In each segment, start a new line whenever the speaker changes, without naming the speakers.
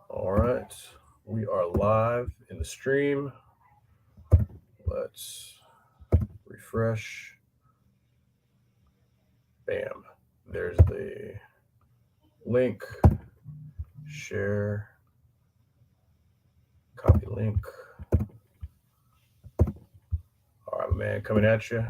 All right, we are live in the stream. Let's refresh. Bam. There's the link. Share. Copy link. All right, man, coming at you.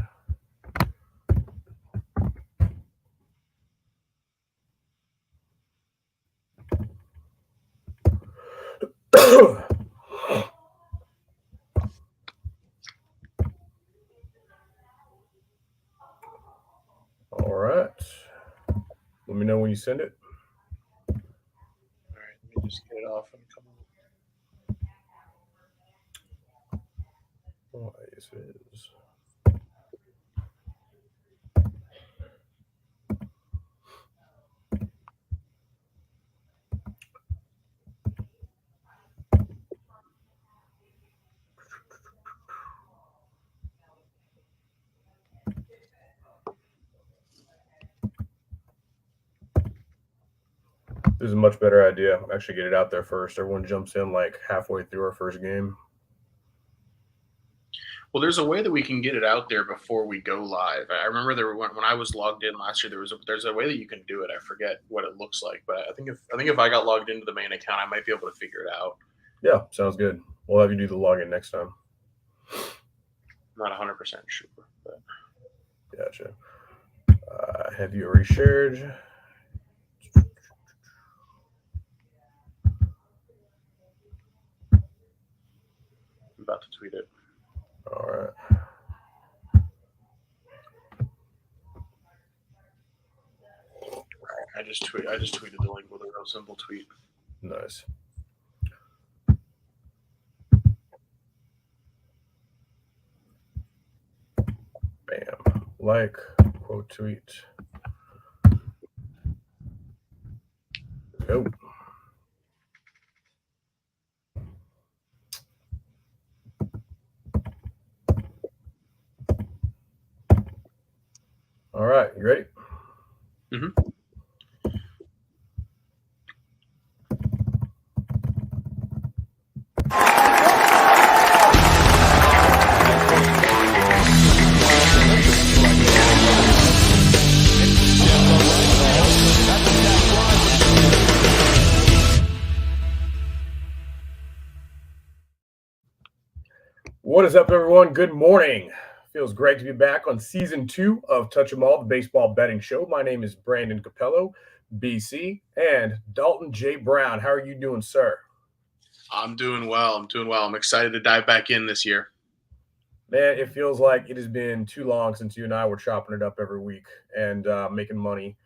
All right. Let me know when you send it.
All right, let me just get it off and come on.
Oh, yes, it is. This is a much better idea. Actually, get it out there first. Everyone jumps in like halfway through our first game.
Well, there's a way that we can get it out there before we go live. I remember there were when I was logged in last year. There's a way that you can do it. I forget what it looks like, but I think if I got logged into the main account, I might be able to figure it out.
Yeah, sounds good. We'll have you do the login next time.
I'm not 100% sure, but
Gotcha. Have you already shared?
I'm about to tweet it.
All right.
I just tweeted the link with a real simple tweet.
Nice. Bam. Like, quote tweet. There we go. All right, you ready?
Mm-hmm.
What is up, everyone? Good morning. Feels great to be back on season 2 of Touch 'em All, the baseball betting show. My name is Brandon Capello, BC, and Dalton J. Brown. How are you doing, sir?
I'm doing well. I'm doing well. I'm excited to dive back in this year.
Man, it feels like it has been too long since you and I were chopping it up every week and making money.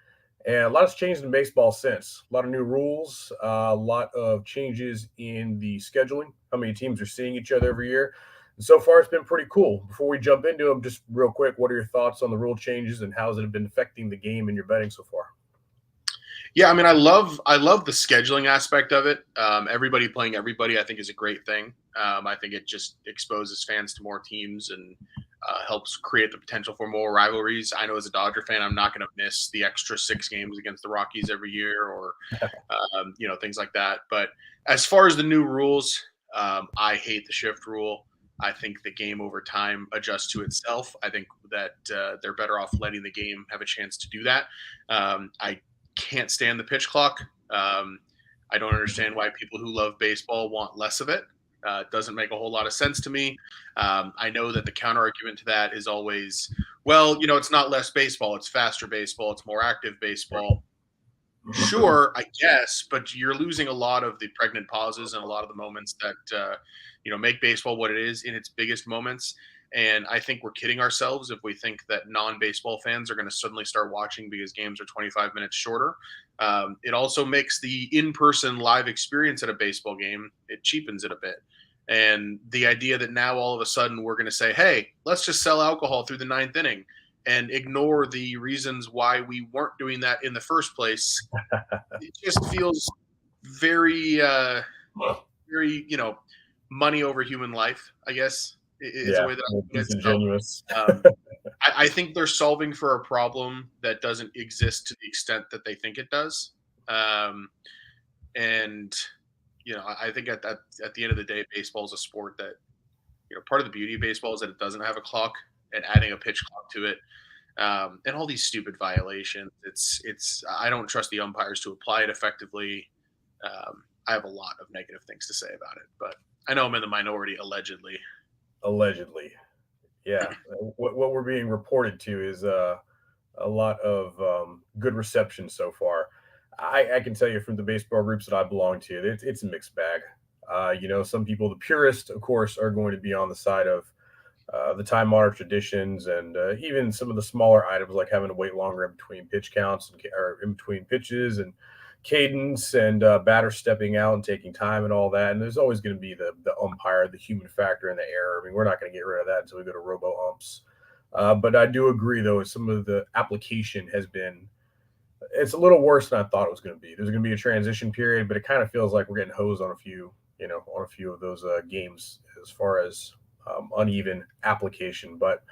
And a lot has changed in baseball since. A lot of new rules, a lot of changes in the scheduling, how many teams are seeing each other every year. And so far, it's been pretty cool. Before we jump into them, just real quick, what are your thoughts on the rule changes and how has it been affecting the game and your betting so far?
Yeah, I mean, I love the scheduling aspect of it. Everybody playing everybody, I think, is a great thing. I think it just exposes fans to more teams and helps create the potential for more rivalries. I know as a Dodger fan, I'm not going to miss the extra 6 games against the Rockies every year, or things like that. But as far as the new rules, I hate the shift rule. I think the game over time adjusts to itself. I think that they're better off letting the game have a chance to do that. I can't stand the pitch clock. I don't understand why people who love baseball want less of it. It doesn't make a whole lot of sense to me. I know that the counter argument to that is always, well, it's not less baseball, it's faster baseball, it's more active baseball. Sure, I guess, but you're losing a lot of the pregnant pauses and a lot of the moments that make baseball what it is in its biggest moments. And I think we're kidding ourselves if we think that non-baseball fans are going to suddenly start watching because games are 25 minutes shorter. It also makes the in-person live experience at a baseball game, it cheapens it a bit. And the idea that now all of a sudden we're going to say, hey, let's just sell alcohol through the ninth inning and ignore the reasons why we weren't doing that in the first place, it just feels very, very, money over human life, I guess, is a
Yeah,
way that I put it. So
disingenuous.
I think they're solving for a problem that doesn't exist to the extent that they think it does. And I think at the end of the day, baseball is a sport that, part of the beauty of baseball is that it doesn't have a clock, and adding a pitch clock to it, and all these stupid violations. It's I don't trust the umpires to apply it effectively. I have a lot of negative things to say about it, but I know I'm in the minority allegedly.
Allegedly. Yeah. What we're being reported to is a lot of good reception so far. I can tell you from the baseball groups that I belong to, it's a mixed bag. Some people, the purists, of course, are going to be on the side of the time honored traditions and even some of the smaller items like having to wait longer in between pitch counts or in between pitches and cadence and batter stepping out and taking time and all that. And there's always going to be the umpire, the human factor, and the error. I mean, we're not going to get rid of that until we go to robo umps. But I do agree, though, some of the application has been it's a little worse than I thought it was going to be. There's going to be a transition period, but it kind of feels like we're getting hosed on a few of those games as far as uneven application. But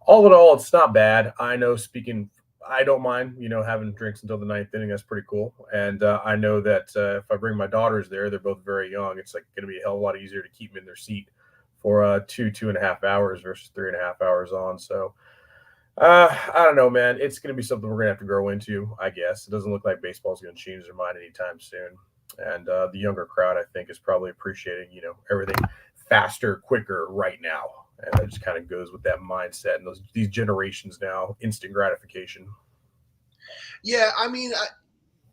all in all, it's not bad. I know speaking, I don't mind, having drinks until the ninth inning. That's pretty cool. And I know that if I bring my daughters there, they're both very young. It's like going to be a hell of a lot easier to keep them in their seat for 2.5 hours versus 3.5 hours on. So I don't know, man. It's going to be something we're going to have to grow into, I guess. It doesn't look like baseball's going to change their mind anytime soon. And the younger crowd, I think, is probably appreciating, everything faster, quicker right now. And that just kind of goes with that mindset and these generations now, instant gratification.
Yeah, I mean,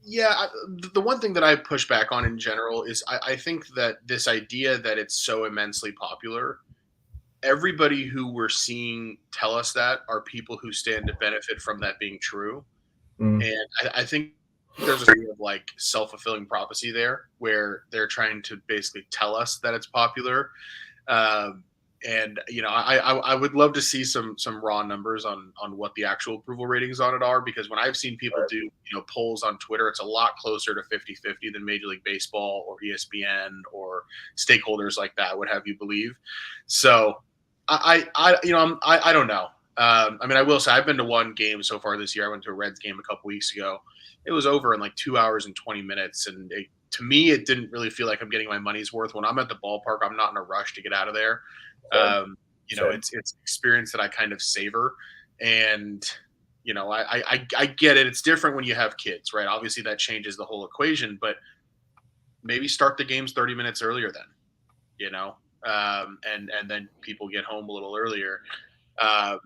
the one thing that I push back on in general is I think that this idea that it's so immensely popular, everybody who we're seeing tell us that are people who stand to benefit from that being true.
Mm,
And I think there's a sort of like self-fulfilling prophecy there where they're trying to basically tell us that it's popular. Um, and I would love to see some raw numbers on what the actual approval ratings on it are, because when I've seen people
right.
do polls on Twitter, it's a lot closer to 50-50 than Major League Baseball or ESPN or stakeholders like that would have you believe. So I don't know. I mean, I will say I've been to one game so far this year. I went to a Reds game a couple weeks ago. It was over in like 2 hours and 20 minutes, and to me, it didn't really feel like I'm getting my money's worth. When I'm at the ballpark, I'm not in a rush to get out of there.
Same. Same.
It's an experience that I kind of savor, and I get it. It's different when you have kids, right? Obviously, that changes the whole equation, but maybe start the games 30 minutes earlier then, and then people get home a little earlier. Um,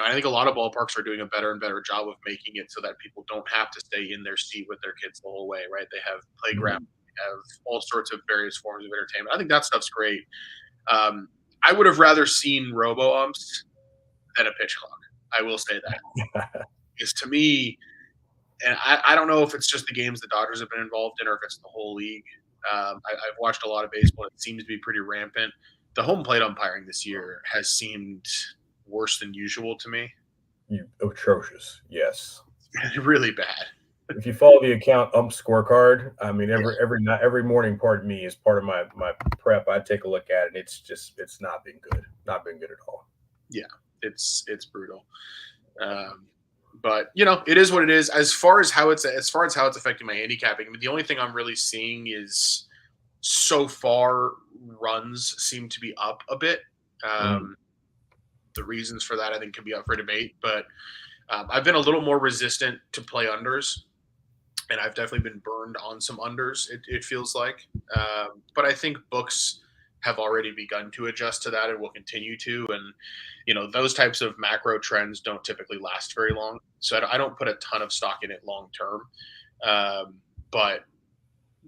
I think a lot of ballparks are doing a better and better job of making it so that people don't have to stay in their seat with their kids the whole way, right? They have playground,
Mhm.
they have all sorts of various forms of entertainment. I think that stuff's great. Um, I would have rather seen robo umps than a pitch clock. I will say that, because to me, and I don't know if it's just the games the Dodgers have been involved in or if it's the whole league. I've watched a lot of baseball. It seems to be pretty rampant. The home plate umpiring this year has seemed worse than usual to me.
Atrocious. Yes.
Really bad.
If you follow the account ump scorecard, I mean every morning, pardon me, is part of my prep. I take a look at it. It's not been good. Not been good at all.
Yeah, it's brutal. Um, but it is what it is. As far as how it's affecting my handicapping, I mean, the only thing I'm really seeing is so far runs seem to be up a bit.
Mm,
Um, the reasons for that I think can be up for debate, but I've been a little more resistant to play unders, and I've definitely been burned on some unders. It feels like, but I think books have already begun to adjust to that and will continue to. And those types of macro trends don't typically last very long, so I don't put a ton of stock in it long term. But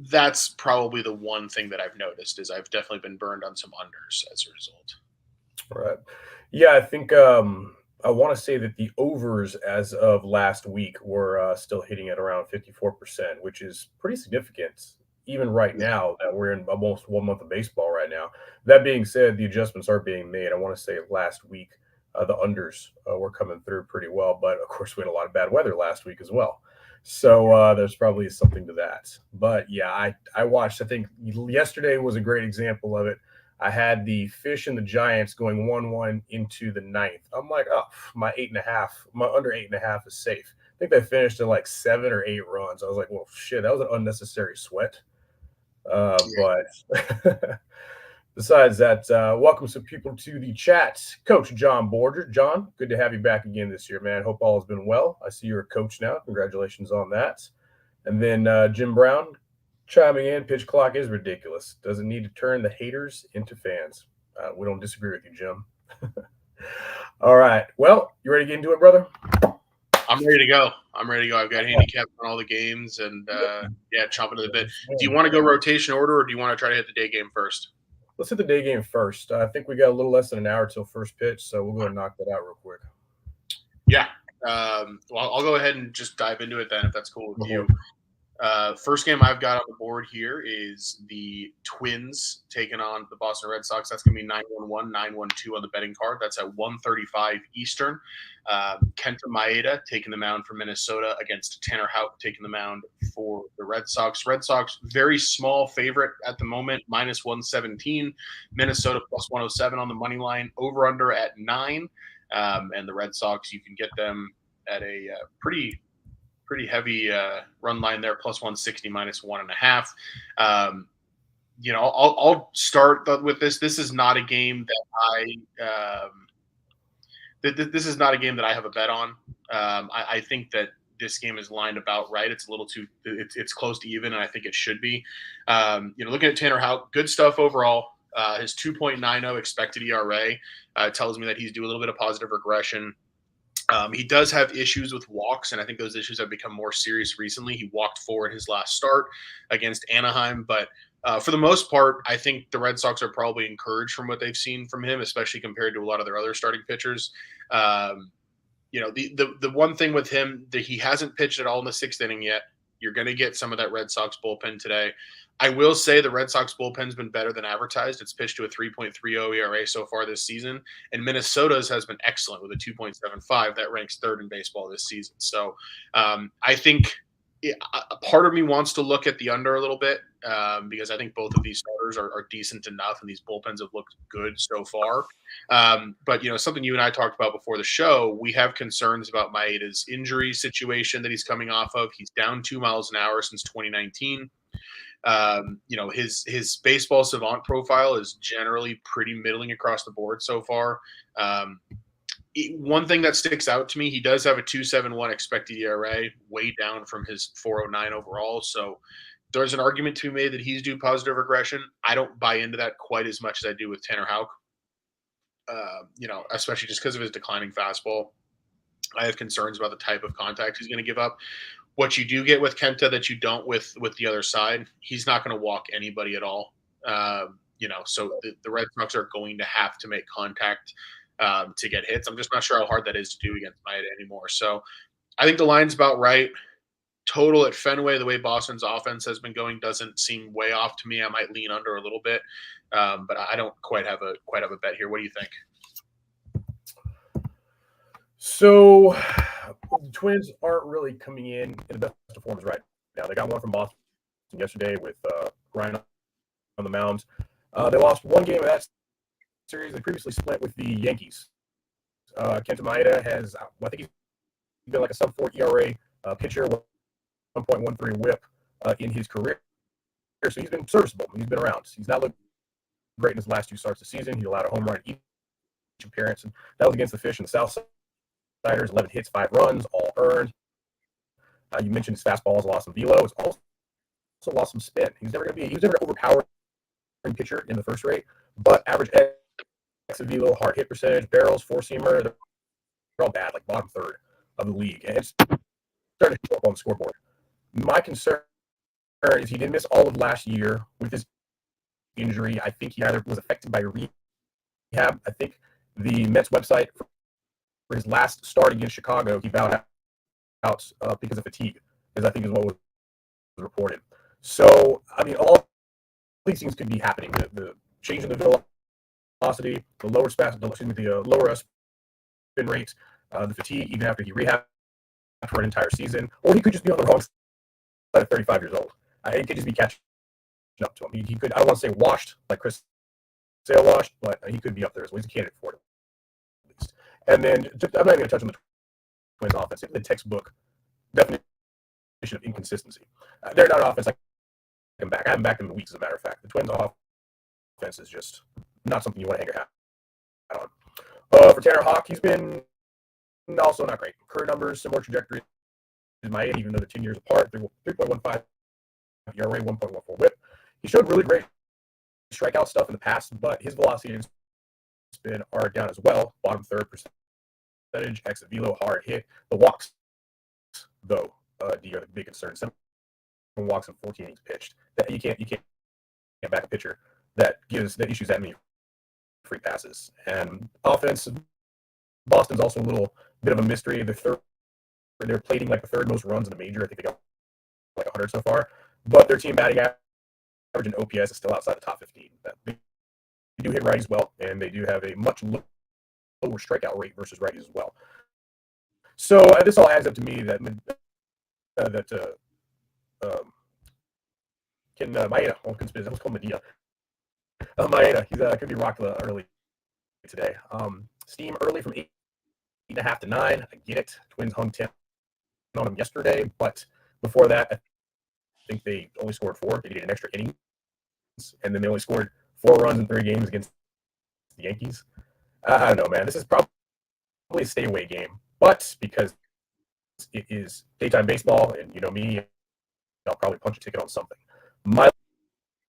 that's probably the one thing that I've noticed is I've definitely been burned on some unders as a result.
right. Yeah, I think I want to say that the overs as of last week were still hitting at around 54%, which is pretty significant even right
Yeah.
now that we're in almost 1 month of baseball right now. That being said, the adjustments are being made. I want to say last week the unders were coming through pretty well, but of course we had a lot of bad weather last week as well. So there's probably something to that. But yeah, I watched. I think yesterday was a great example of it. I had the Fish and the Giants going 1-1 into the ninth. I'm like, oh, my 8.5, my under 8.5 is safe. I think they finished in like 7 or 8 runs. I was like, well, shit, that was an unnecessary sweat. But besides that, welcome some people to the chat. Coach John Borger. John, good to have you back again this year, man. Hope all has been well. I see you're a coach now. Congratulations on that. And then Jim Brown chiming in. Pitch clock is ridiculous. Doesn't need to turn the haters into fans. We don't disagree with you, Jim. All right. Well, you ready to get into it, brother?
I'm ready to go. I've got handicaps on all the games, and yeah, chomping at the bit. Do you want to go rotation order, or do you want to try to hit the day game first?
Let's hit the day game first. I think we got a little less than an hour till first pitch, so we'll go and knock that out real quick.
Yeah. Well, I'll go ahead and just dive into it then, if that's cool with you. First game I've got on the board here is the Twins taking on the Boston Red Sox. That's going to be 9-1-1, 9-1-2 on the betting card. That's at 1:35 Eastern. Kenta Maeda taking the mound for Minnesota against Tanner Houck taking the mound for the Red Sox. Red Sox, very small favorite at the moment, minus 117. Minnesota plus 107 on the money line, over under at 9. And the Red Sox, you can get them at a pretty heavy run line there, plus 160, minus 1.5. I'll start with this. This is not a game that this is not a game that I have a bet on. I think that this game is lined about right. It's a little too. It's close to even, and I think it should be. Looking at Tanner Houck, good stuff overall. His 2.90 expected ERA tells me that he's due a little bit of positive regression. He does have issues with walks, and I think those issues have become more serious recently. He walked 4 in his last start against Anaheim, but for the most part, I think the Red Sox are probably encouraged from what they've seen from him, especially compared to a lot of their other starting pitchers. The one thing with him that he hasn't pitched at all in the 6th inning yet. You're going to get some of that Red Sox bullpen today. I will say the Red Sox bullpen's been better than advertised. It's pitched to a 3.30 ERA so far this season, and Minnesota's has been excellent with a 2.75. That ranks 3rd in baseball this season. So I think a part of me wants to look at the under a little bit because I think both of these starters are decent enough, and these bullpens have looked good so far. But something you and I talked about before the show, we have concerns about Maeda's injury situation that he's coming off of. He's down 2 miles an hour since 2019. His baseball savant profile is generally pretty middling across the board so far. One thing that sticks out to me, he does have a 2.71 expected ERA, way down from his 4.09 overall. So there's an argument to be made that he's due positive regression. I don't buy into that quite as much as I do with Tanner Houck. Especially just because of his declining fastball. I have concerns about the type of contact he's going to give up. What you do get with Kenta that you don't with the other side, he's not going to walk anybody at all. So the Red Sox are going to have to make contact to get hits. I'm just not sure how hard that is to do against Maeda anymore. So I think the line's about right. Total at Fenway, the way Boston's offense has been going, doesn't seem way off to me. I might lean under a little bit, but I don't quite have a bet here. What do you think?
So the Twins aren't really coming in the best of forms right now. They got one from Boston yesterday with Ryan on the mound. They lost one game of that series. They previously split with the Yankees. Kenta Maeda has, I think he's been like a sub-4 ERA pitcher, 1.13 whip in his career. So he's been serviceable. He's been around. He's not looked great in his last 2 starts of the season. He allowed a home run in each appearance, and that was against the Fish in the South Siders. 11 hits, 5 runs, all earned. You mentioned his fastball has lost some velo. It's also lost some spin. He was never an overpowering pitcher in the first rate, but average exit velo, hard hit percentage, barrels, four-seamer, they're all bad, like bottom 3rd of the league. And it's starting to show up on the scoreboard. My concern is he did miss all of last year with his injury. I think he either was affected by rehab. I think the Mets website for his last start against Chicago, he bowed out because of fatigue, because I think is what was reported. So, I mean, all these things could be happening. The change in the velocity, the lower lower spin rates, the fatigue, even after he rehabbed for an entire season, or he could just be on the wrong side at 35 years old. It could just be catching up to him. He could, I don't want to say washed like Chris Sale washed, but he could be up there as well. He's a candidate for it, at least. And then, I'm not even going to touch on the Twins offense. It's the textbook definition of inconsistency. They're not an offense like him back. I haven't backed him in weeks, as a matter of fact. The Twins' offense is just not something you want to hang your hat on. For Tanner Hawk, he's been also not great. Career numbers, similar trajectory as Maeda, even though they're 10 years apart. They're 3.15 ERA, 1.14 WHIP. He showed really great strikeout stuff in the past, but his velocity has been hard down as well. Bottom third percentage, exit velo, hard hit. The walks, though, D are the big concern. 7 walks in 14 innings pitched. That you can't back a pitcher that issues that many free passes. And offense, Boston's also a little bit of a mystery. They're plating like the third most runs in the major. I think they got like 100 so far. But their team batting average and OPS is still outside the top 15. They do hit righties well, and they do have a much lower strikeout rate versus righties as well. So this all adds up to me that Maeda, I was called Medina. Maeda, he's could be rocked early today. Steam early from 8.5 to 9. I get it. Twins hung 10 on him yesterday, but before that, I think they only scored 4. They needed an extra inning, and then they only scored 4 runs in 3 games against the Yankees. I don't know, man. This is probably a stay away game, but because it is daytime baseball, and you know me, I'll probably punch a ticket on something. My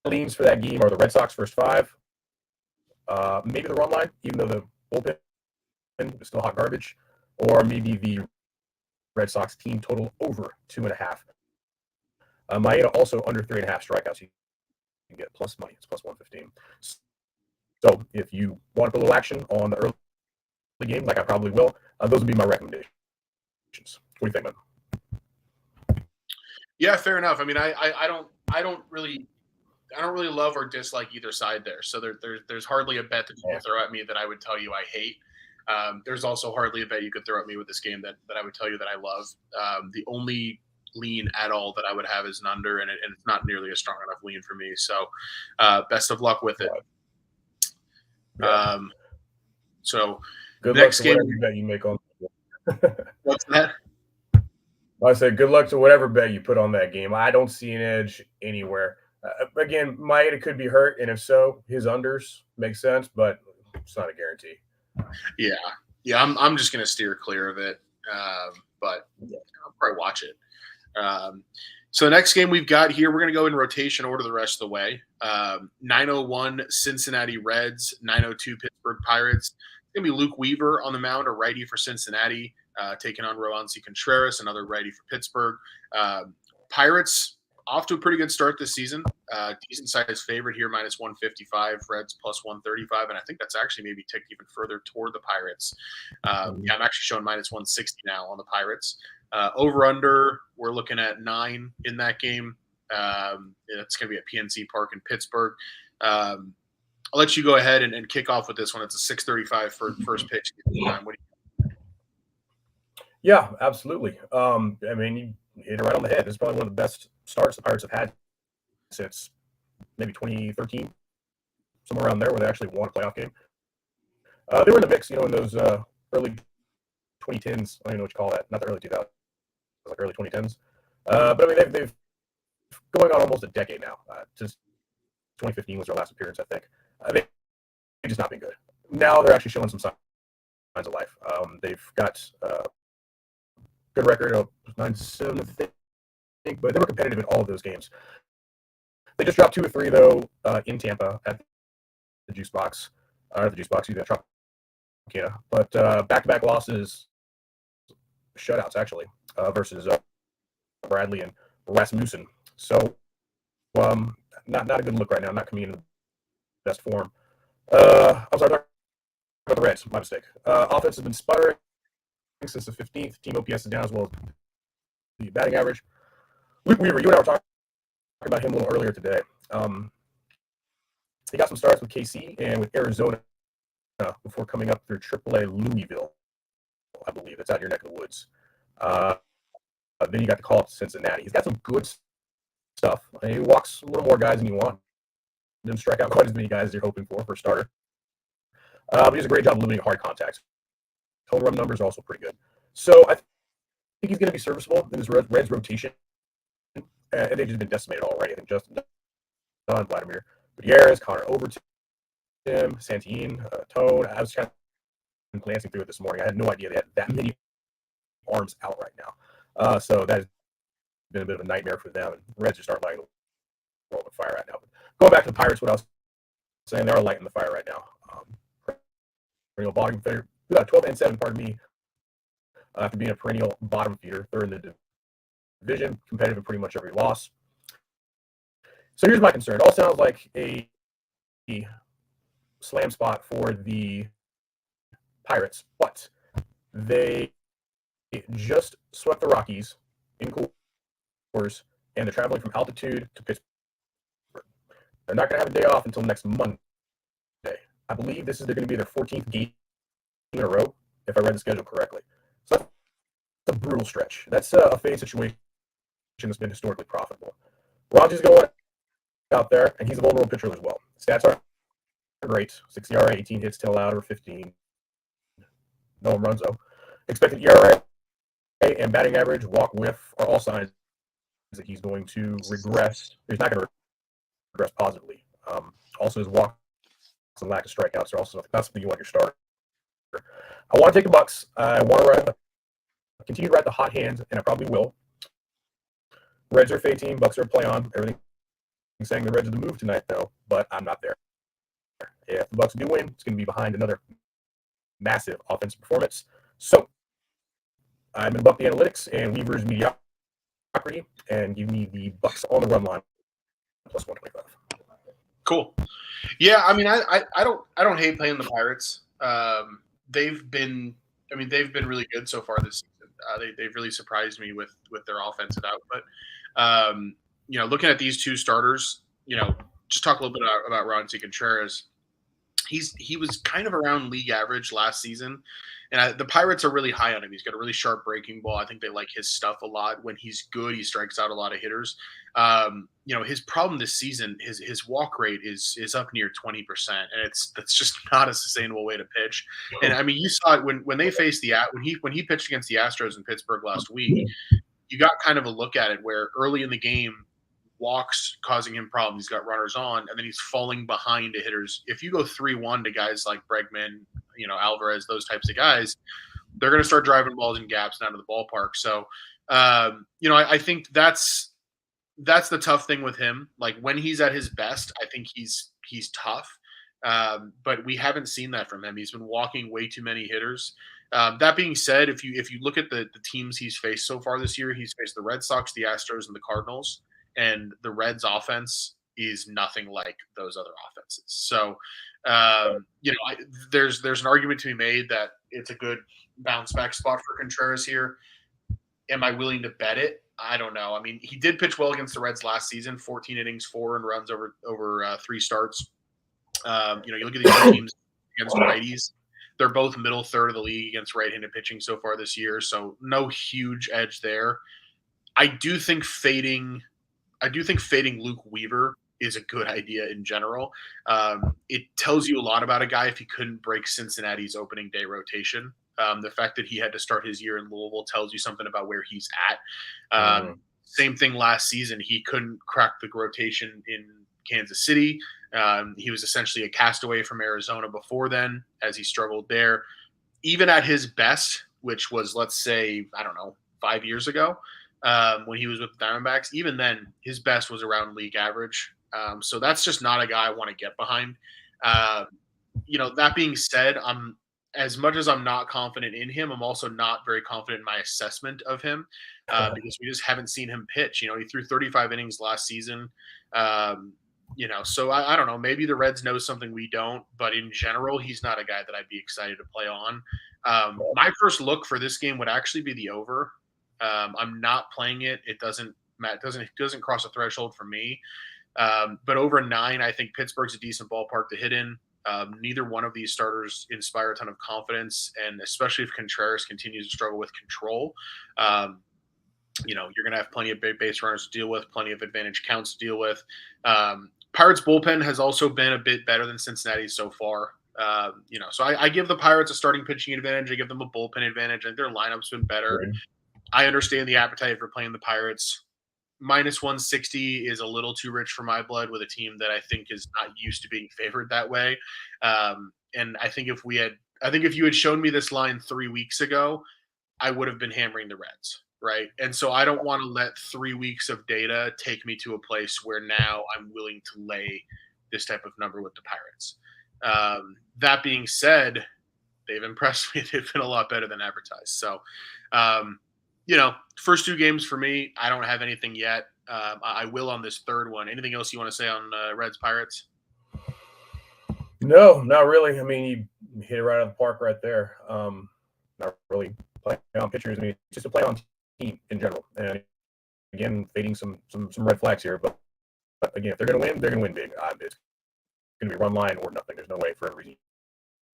leans for that game are the Red Sox first 5, maybe the run line, even though the bullpen is still hot garbage, or maybe the Red Sox team total over 2.5. Maeda also under 3.5 strikeouts. You can get plus money. It's plus 115. So if you want to put a little action on the early game, like I probably will, those would be my recommendations. What do you think, man?
Yeah, fair enough. I mean, I don't really love or dislike either side there. So there's hardly a bet that you can throw at me that I would tell you I hate. There's also hardly a bet you could throw at me with this game that I would tell you that I love. The only lean at all that I would have is an under, and it's not nearly a strong enough lean for me. So best of luck with it.
Yeah.
So
good
next
luck to
game,
whatever bet you make on.
What's that?
I said good luck to whatever bet you put on that game. I don't see an edge anywhere. Again, Maeda could be hurt, and if so, his unders make sense, but it's not a guarantee.
Yeah. I'm just gonna steer clear of it, but I'll probably watch it. So the next game we've got here, we're going to go in rotation order the rest of the way. 9:01 Cincinnati Reds, 9:02 Pittsburgh Pirates. It's going to be Luke Weaver on the mound, a righty for Cincinnati, taking on Roansy Contreras, another righty for Pittsburgh. Pirates off to a pretty good start this season. Decent sized favorite here, minus 155. Reds plus 135, and I think that's actually maybe ticked even further toward the Pirates. I'm actually showing minus 160 now on the Pirates. Over under, we're looking at 9 in that game. It's going to be at PNC Park in Pittsburgh. I'll let you go ahead and kick off with this one. It's a 6:35 for first pitch. What do you
Yeah, absolutely. I mean, you hit it right on the head. This is probably one of the best starts the Pirates have had since maybe 2013, somewhere around there, where they actually won a playoff game. They were in the mix, in those early 2010s. I don't even know what you call that. Not the early 2000s, like early 2010s. But I mean, they've going on almost a decade now. Since 2015 was their last appearance, I think. They've just not been good. Now they're actually showing some signs of life. They've got good record of 9-7, I think, but they were competitive in all of those games. They just dropped 2 or 3 though in Tampa at the Juice Box, Tropicana. But back-to-back losses, shutouts actually, versus Bradley and Rasmussen. So not a good look right now. Not coming in the best form. I'm sorry, about the Reds. My mistake. Offense has been sputtering since the 15th. Team OPS is down as well as the batting average. Luke Weaver, you and I were talking about him a little earlier today. He got some starts with KC and with Arizona before coming up through AAA Louisville, I believe. It's out your neck of the woods. Then you got the call up to Cincinnati. He's got some good stuff. He walks a little more guys than you want. Didn't strike out quite as many guys as you're hoping for a starter. But he does a great job limiting hard contacts. Home run numbers are also pretty good. So I think he's going to be serviceable in his Reds rotation. And they've just been decimated already. I think Justin Vladimir Gutierrez, Connor Overton, Santine, Tone. I was kind of glancing through it this morning. I had no idea they had that many arms out right now. So that has been a bit of a nightmare for them. And Reds just aren't lighting the world on fire right now. But going back to the Pirates, what I was saying, they are lighting the fire right now. Perennial bottom feeder, 12-7, pardon me, after being a perennial bottom feeder. They're in the division, competitive in pretty much every loss. So here's my concern. It all sounds like a slam spot for the Pirates, but they just swept the Rockies in Coors, and they're traveling from altitude to Pittsburgh. They're not going to have a day off until next Monday. I believe this is going to be their 14th game in a row, if I read the schedule correctly. So that's a brutal stretch. That's a fade situation that's been historically profitable. Rogers going out there, and he's a vulnerable pitcher as well. Stats are great. 6 ERA, 18 hits, 10 allowed, or 15. No home runs, though. Expected ERA and batting average, walk whiff, are all signs that he's going to regress. He's not going to regress positively. Also, his walk and lack of strikeouts are also not something you want your starter. I want to take the Bucks. I want to continue to ride the hot hand, and I probably will. Reds are a fade team. Bucks are a play on. Everything saying the Reds are the move tonight, though, but I'm not there. If the Bucks do win, it's going to be behind another massive offensive performance. So I'm going to buck the analytics and Weaver's mediocrity and give me the Bucks on the run line plus 125.
Cool. Yeah, I mean, I don't hate playing the Pirates. They've been really good so far this season. They've really surprised me with their offensive output. Looking at these two starters, just talk a little bit about Ronzi Contreras. He was kind of around league average last season, and the Pirates are really high on him. He's got a really sharp breaking ball. I think they like his stuff a lot. When he's good, he strikes out a lot of hitters. His problem this season, his walk rate is up near 20%, and that's just not a sustainable way to pitch. And I mean, you saw it when they faced when he pitched against the Astros in Pittsburgh last week. You got kind of a look at it where early in the game, walks causing him problems. He's got runners on, and then he's falling behind to hitters. If you go 3-1 to guys like Bregman, Alvarez, those types of guys, they're going to start driving balls in gaps down to the ballpark. So, I think that's the tough thing with him. Like when he's at his best, I think he's tough. But we haven't seen that from him. He's been walking way too many hitters. That being said, if you look at the teams he's faced so far this year, he's faced the Red Sox, the Astros, and the Cardinals. And the Reds offense is nothing like those other offenses. So, there's an argument to be made that it's a good bounce back spot for Contreras here. Am I willing to bet it? I don't know. I mean, he did pitch well against the Reds last season, 14 innings, 4 earned runs over 3 starts. You look at these teams against righties. They're both middle third of the league against right-handed pitching so far this year. So no huge edge there. I do think fading Luke Weaver is a good idea in general. It tells you a lot about a guy if he couldn't break Cincinnati's opening day rotation. The fact that he had to start his year in Louisville tells you something about where he's at. Same thing last season. He couldn't crack the rotation in Kansas City. He was essentially a castaway from Arizona before then, as he struggled there. Even at his best, which was, let's say, 5 years ago, when he was with the Diamondbacks, even then, his best was around league average. So that's just not a guy I want to get behind. That being said, as much as I'm not confident in him, I'm also not very confident in my assessment of him because we just haven't seen him pitch. He threw 35 innings last season. So I don't know. Maybe the Reds know something we don't, but in general, he's not a guy that I'd be excited to play on. My first look for this game would actually be the over. I'm not playing it. It doesn't cross a threshold for me. But over 9, I think Pittsburgh's a decent ballpark to hit in. Neither one of these starters inspire a ton of confidence, and especially if Contreras continues to struggle with control, you're going to have plenty of base runners to deal with, plenty of advantage counts to deal with. Pirates bullpen has also been a bit better than Cincinnati's so far. So I give the Pirates a starting pitching advantage. I give them a bullpen advantage. I think their lineup's been better. I understand the appetite for playing the Pirates. minus 160 is a little too rich for my blood with a team that I think is not used to being favored that way. And I think if you had shown me this line 3 weeks ago, I would have been hammering the Reds, right? And so I don't want to let 3 weeks of data take me to a place where now I'm willing to lay this type of number with the Pirates. That being said, they've impressed me. They've been a lot better than advertised. So, first 2 games for me, I don't have anything yet. I will on this third one. Anything else you want to say on Reds Pirates?
No, not really. I mean, you hit it right out of the park right there. Not really playing on pitchers. I mean, just a play on team in general. And again, fading some red flags here. But again, if they're going to win, they're going to win big. It's going to be run line or nothing. There's no way for a reason.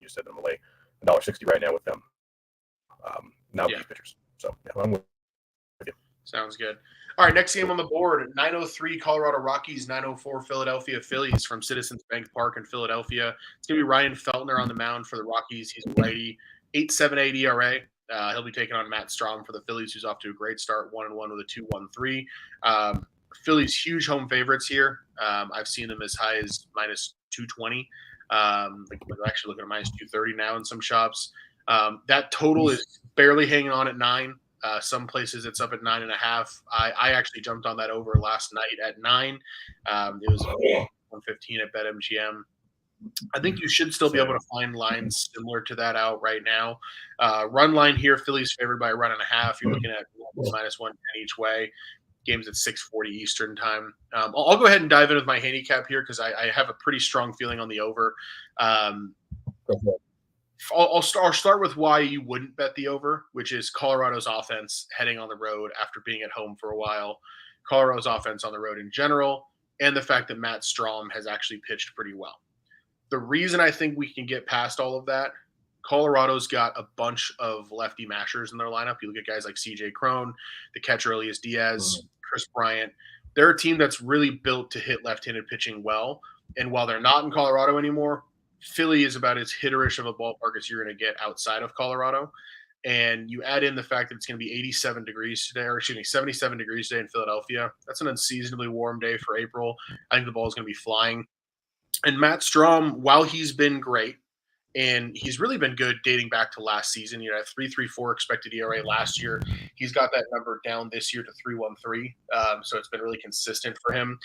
You said them to lay $1.60 right now with them. Now with pitchers. So yeah, I'm with you.
Sounds good. All right, next game on the board, 9:03 Colorado Rockies, 9:04 Philadelphia Phillies from Citizens Bank Park in Philadelphia. It's going to be Ryan Feltner on the mound for the Rockies. He's a righty, 8.78 ERA. He'll be taking on Matt Strom for the Phillies, who's off to a great start, 1-1 with a 2.13. Phillies huge home favorites here. I've seen them as high as minus 220. We're actually looking at minus 230 now in some shops. That total is barely hanging on at 9. Some places it's up at 9.5. I actually jumped on that over last night at 9. It was 115 at BetMGM. I think you should still be able to find lines similar to that out right now. Run line here, Phillies favored by a 1.5. You're looking at minus 110 each way. Game's at 6:40 Eastern time. I'll go ahead and dive in with my handicap here because I have a pretty strong feeling on the over. I'll start with why you wouldn't bet the over, which is Colorado's offense heading on the road after being at home for a while. Colorado's offense on the road in general, and the fact that Matt Strom has actually pitched pretty well. The reason I think we can get past all of that, Colorado's got a bunch of lefty mashers in their lineup. You look at guys like CJ Cron, the catcher Elias Diaz, Chris Bryant. They're a team that's really built to hit left-handed pitching well. And while they're not in Colorado anymore, Philly is about as hitterish of a ballpark as you're going to get outside of Colorado. And you add in the fact that it's going to be 87 degrees today, or 77 degrees today in Philadelphia. That's an unseasonably warm day for April. I think the ball is going to be flying. And Matt Strom, while he's been great, and he's really been good dating back to last season, 3.34 expected ERA last year. He's got that number down this year to 3.13. So it's been really consistent for him.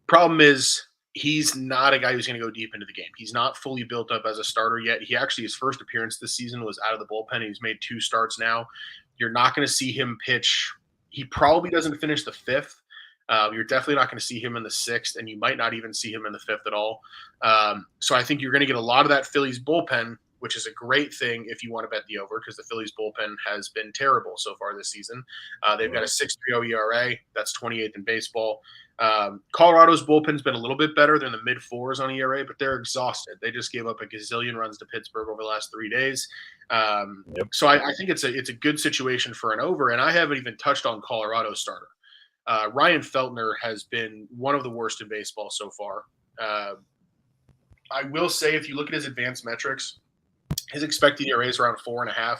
Problem is, he's not a guy who's going to go deep into the game. He's not fully built up as a starter yet. He actually, his first appearance this season was out of the bullpen. He's made 2 starts now. You're not going to see him pitch. He probably doesn't finish the 5th. You're definitely not going to see him in the 6th, and you might not even see him in the 5th at all. So I think you're going to get a lot of that Phillies bullpen, which is a great thing if you want to bet the over, because the Phillies bullpen has been terrible so far this season. They've got a 6.30 ERA. That's 28th in baseball. Colorado's bullpen's been a little bit better than the mid-4s on ERA, but they're exhausted. They just gave up a gazillion runs to Pittsburgh over the last 3 days. So I think it's a good situation for an over, and I haven't even touched on Colorado's starter. Ryan Feltner has been one of the worst in baseball so far. I will say, if you look at his advanced metrics, his expected ERA is around 4.5,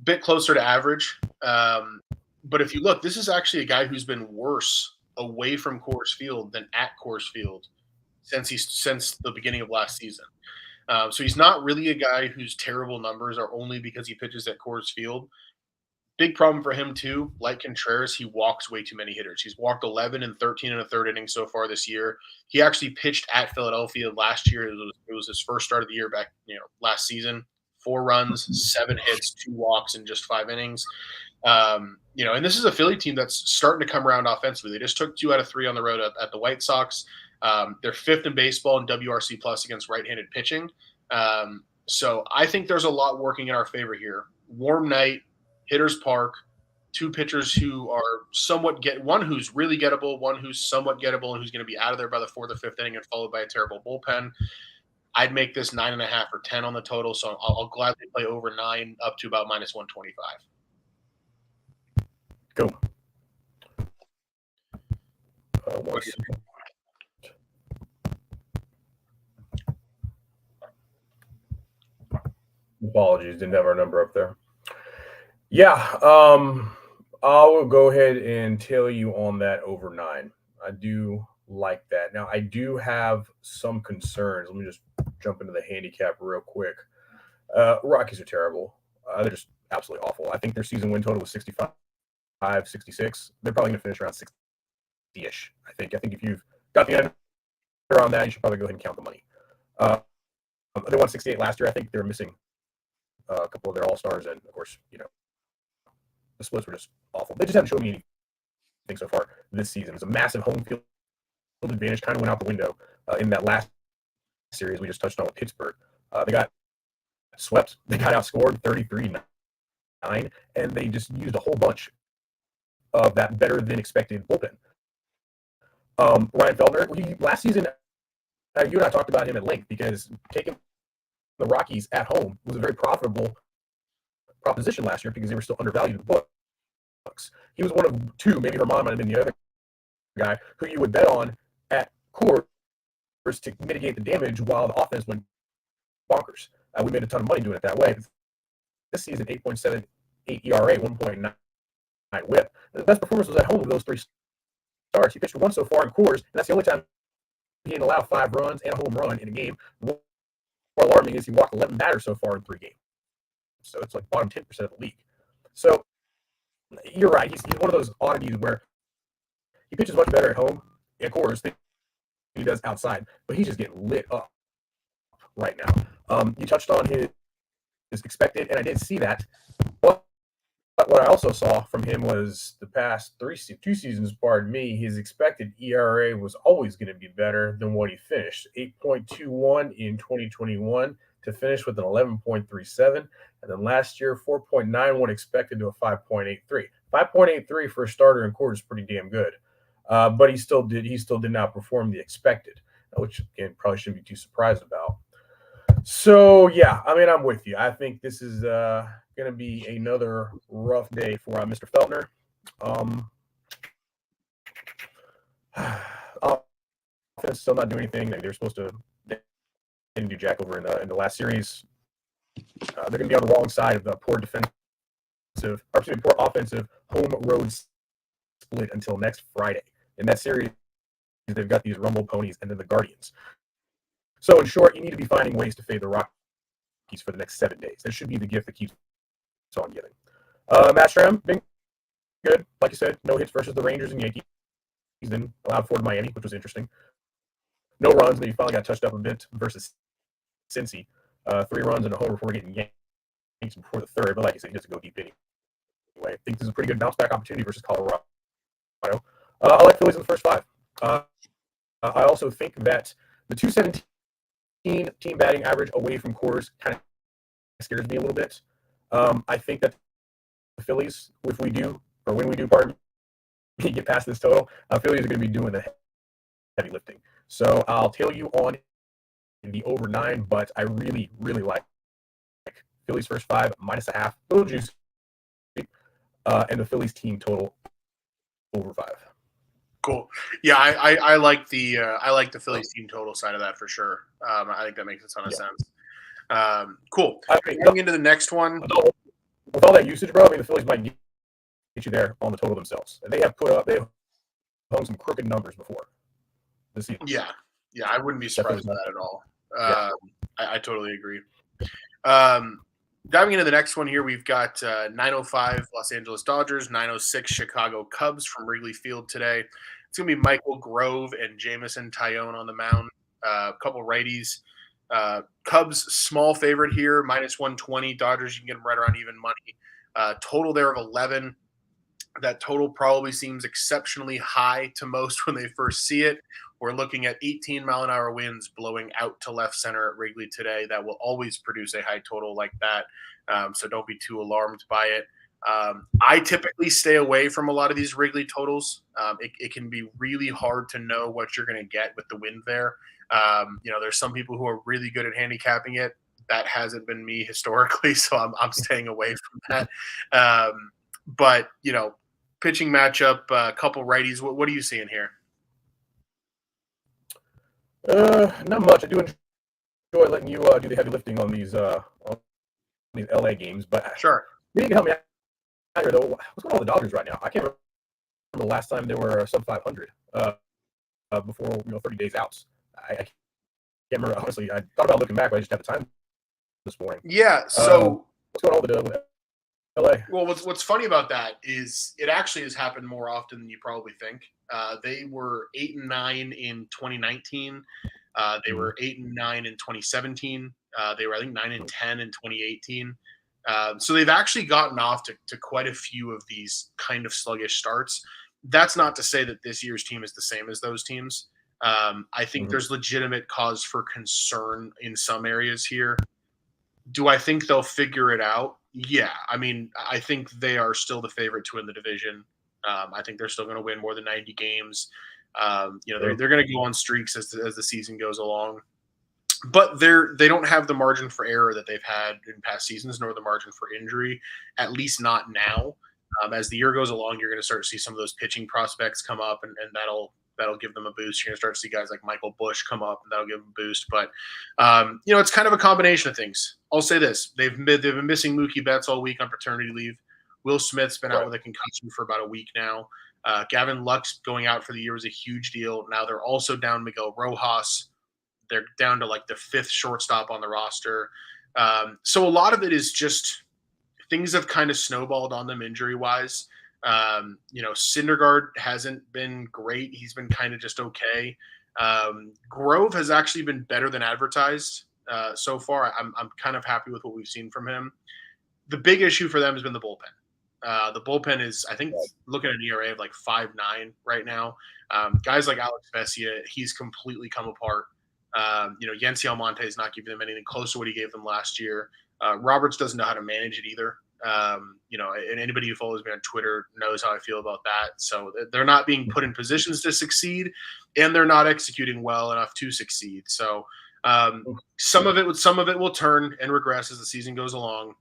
bit closer to average. But if you look, this is actually a guy who's been worse away from Coors Field than at Coors Field since the beginning of last season. So he's not really a guy whose terrible numbers are only because he pitches at Coors Field. Big problem for him, too. Like Contreras, he walks way too many hitters. He's walked 11 and 13 in a third inning so far this year. He actually pitched at Philadelphia last year. It was his first start of the year back, last season. 4 runs, 7 hits, 2 walks in just 5 innings. And this is a Philly team that's starting to come around offensively. They just took 2 out of 3 on the road at the White Sox. They're 5th in baseball in WRC plus against right-handed pitching. So I think there's a lot working in our favor here. Warm night. Hitters Park, 2 pitchers who are one who's really gettable, one who's somewhat gettable, and who's going to be out of there by the 4th or 5th inning and followed by a terrible bullpen. I'd make this 9.5 or 10 on the total, so I'll gladly play over 9 up to about minus 125.
Go. Apologies, didn't have our number up there. Yeah, I will go ahead and tell you on that over 9. I do like that. Now, I do have some concerns. Let me just jump into the handicap real quick. Rockies are terrible. They're just absolutely awful. I think their season win total was 65, 66. They're probably going to finish around 60-ish. I think if you've got the under on that, you should probably go ahead and count the money. Uh, they won 68 last year. I think they were missing a couple of their all stars, and of course, the splits were just awful. They just haven't shown me anything so far this season. It's a massive home field advantage, kind of went out the window in that last series we just touched on with Pittsburgh. They got swept. They got outscored 33-9, and they just used a whole bunch of that better than expected bullpen. Ryan Feldner, last season, you and I talked about him at length because taking the Rockies at home was a very profitable proposition last year because they were still undervalued in the books. He was one of two, maybe Herman might have been the other guy, who you would bet on at Coors to mitigate the damage while the offense went bonkers. We made a ton of money doing it that way. This season, 8.78 ERA, 1.9 whip. The best performance was at home of those 3 starts. He pitched one so far in Coors, and that's the only time he didn't allow 5 runs and a home run in a game. More alarming is he walked 11 batters so far in 3 games. So it's like bottom 10% of the league. So you're right. He's one of those oddities where he pitches much better at home at Coors than he does outside, but he's just getting lit up right now. You touched on his expected, and I did see that. But what I also saw from him was the past 2 seasons, pardon me, his expected ERA was always going to be better than what he finished. 8.21 in 2021 to finish with an 11.37. And then last year, 4.91 expected to a 5.83. 5.83 for a starter in Coors is pretty damn good. But he still did not perform the expected, which again probably shouldn't be too surprised about. So yeah, I mean, I'm with you. I think this is going to be another rough day for Mr. Feltner. Offense still not doing anything. They're supposed to. They didn't do jack over in the last series. They're going to be on the wrong side of the poor poor offensive home road split until next Friday. In that series, they've got these Rumble Ponies and then the Guardians. So in short, you need to be finding ways to fade the Rockies for the next 7 days. That should be the gift that keeps on giving. Matt Stram, been good. Like you said, no hits versus the Rangers and Yankees. Then allowed 4 to Miami, which was interesting. No runs, then he finally got touched up a bit versus Cincy. 3 runs and a homer before getting yanked before the third. But like you said, he doesn't go deep anyway. I think this is a pretty good bounce back opportunity versus Colorado. I like Phillies in the first 5. I also think that the 217 team batting average away from Coors kind of scares me a little bit. I think that the Phillies, when we do, pardon me, get past this total, Phillies are going to be doing the heavy lifting. So I'll tell you on the over 9, but I really, really like Phillies first 5 minus a half, a little juicy, and the Phillies team total over 5.
Cool. Yeah, I like the Phillies team total side of that for sure. I think that makes a ton of sense. Cool. Going into the next one.
With all that usage, bro, I mean, the Phillies might get you there on the total themselves. They have hung some crooked numbers before this season.
Yeah, I wouldn't be surprised by that at all. I totally agree. Diving into the next one here, we've got 9:05 Los Angeles Dodgers, 9:06 Chicago Cubs from Wrigley Field today. It's going to be Michael Grove and Jamison Tyone on the mound. A couple righties. Cubs small favorite here, minus 120. Dodgers, you can get them right around even money. Total there of 11. That total probably seems exceptionally high to most when they first see it. We're looking at 18-mile-an-hour winds blowing out to left center at Wrigley today. That will always produce a high total like that, so don't be too alarmed by it. I typically stay away from a lot of these Wrigley totals. It can be really hard to know what you're going to get with the wind there. There's some people who are really good at handicapping it. That hasn't been me historically, so I'm staying away from that. But pitching matchup, a couple righties. What are you seeing here?
Not much. I do enjoy letting you do the heavy lifting on these LA games, but
sure,
maybe you can help me here though. What's going on with the Dodgers right now? I can't remember the last time they were sub 500 before 30 days out. I can't remember honestly. I thought about looking back, but I just had the time this morning.
Yeah. So
what's going on with LA?
Well, what's funny about that is it actually has happened more often than you probably think. They were 8-9 in 2019. They were 8-9 in 2017. They were, I think, 9-10 in 2018. So they've actually gotten off to quite a few of these kind of sluggish starts. That's not to say that this year's team is the same as those teams. I think there's legitimate cause for concern in some areas here. Do I think they'll figure it out? Yeah. I mean, I think they are still the favorite to win the division. I think they're still going to win more than 90 games. They're going to go on streaks as the season goes along. But they don't have the margin for error that they've had in past seasons, nor the margin for injury, at least not now. As the year goes along, you're going to start to see some of those pitching prospects come up, and that'll give them a boost. You're going to start to see guys like Michael Busch come up, and that'll give them a boost. But it's kind of a combination of things. I'll say this: they've been missing Mookie Betts all week on paternity leave. Will Smith's been out with a concussion for about a week now. Gavin Lux going out for the year was a huge deal. Now they're also down Miguel Rojas. They're down to like the fifth shortstop on the roster. So a lot of it is just things have kind of snowballed on them injury-wise. Syndergaard hasn't been great. He's been kind of just okay. Grove has actually been better than advertised so far. I'm kind of happy with what we've seen from him. The big issue for them has been the bullpen. The bullpen is, I think, looking at an ERA of like 5.9 right now. Guys like Alex Vesia, he's completely come apart. Yency Almonte is not giving them anything close to what he gave them last year. Roberts doesn't know how to manage it either. And anybody who follows me on Twitter knows how I feel about that. So they're not being put in positions to succeed, and they're not executing well enough to succeed. So some of it will turn and regress as the season goes along.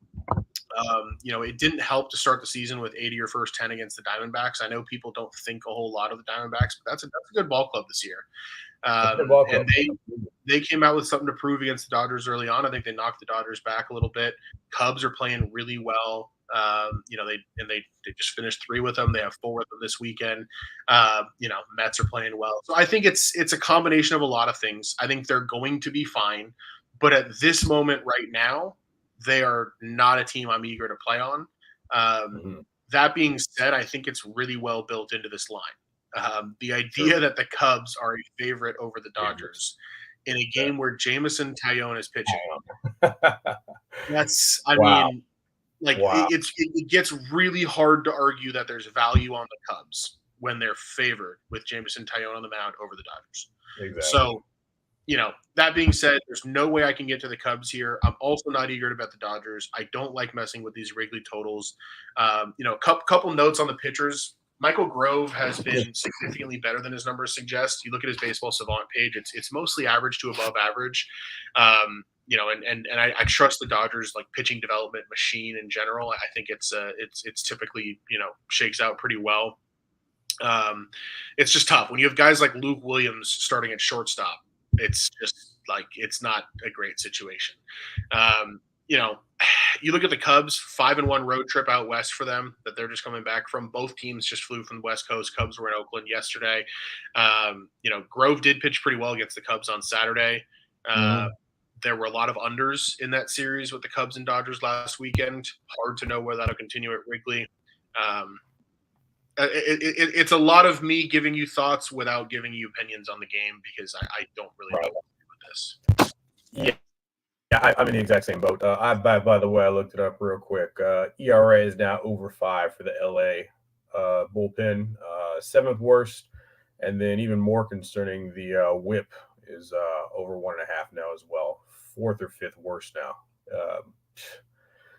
It didn't help to start the season with 80 or first 10 against the Diamondbacks. I know people don't think a whole lot of the Diamondbacks, but that's a good ball club this year. And they came out with something to prove against the Dodgers early on. I think they knocked the Dodgers back a little bit. Cubs are playing really well. They just finished 3 with them. They have 4 with them this weekend. Mets are playing well. So I think it's a combination of a lot of things. I think they're going to be fine, but at this moment right now, they are not a team I'm eager to play on. That being said, I think it's really well built into this line. The idea that the Cubs are a favorite over the Dodgers in a game where Jameson Taillon is pitching. It gets really hard to argue that there's value on the Cubs when they're favored with Jameson Taillon on the mound over the Dodgers. Exactly. So, that being said, there's no way I can get to the Cubs here. I'm also not eager to bet the Dodgers. I don't like messing with these Wrigley totals. Couple notes on the pitchers. Michael Grove has been significantly better than his numbers suggest. You look at his Baseball Savant page; it's mostly average to above average. I trust the Dodgers like pitching development machine in general. I think it's typically shakes out pretty well. It's just tough when you have guys like Luke Williams starting at shortstop. It's just like it's not a great situation. You look at the Cubs, 5-1 road trip out west for them that they're just coming back from. Both teams just flew from the West Coast. Cubs were in Oakland yesterday. Grove did pitch pretty well against the Cubs on Saturday. There were a lot of unders in that series with the Cubs and Dodgers last weekend. Hard to know whether that'll continue at Wrigley. It's a lot of me giving you thoughts without giving you opinions on the game because I don't really know what to do with this.
Yeah, I'm in the exact same boat. By the way, I looked it up real quick. ERA is now over 5 for the LA bullpen, 7th worst, and then even more concerning, the WHIP is over 1.5 now as well, 4th or 5th worst now.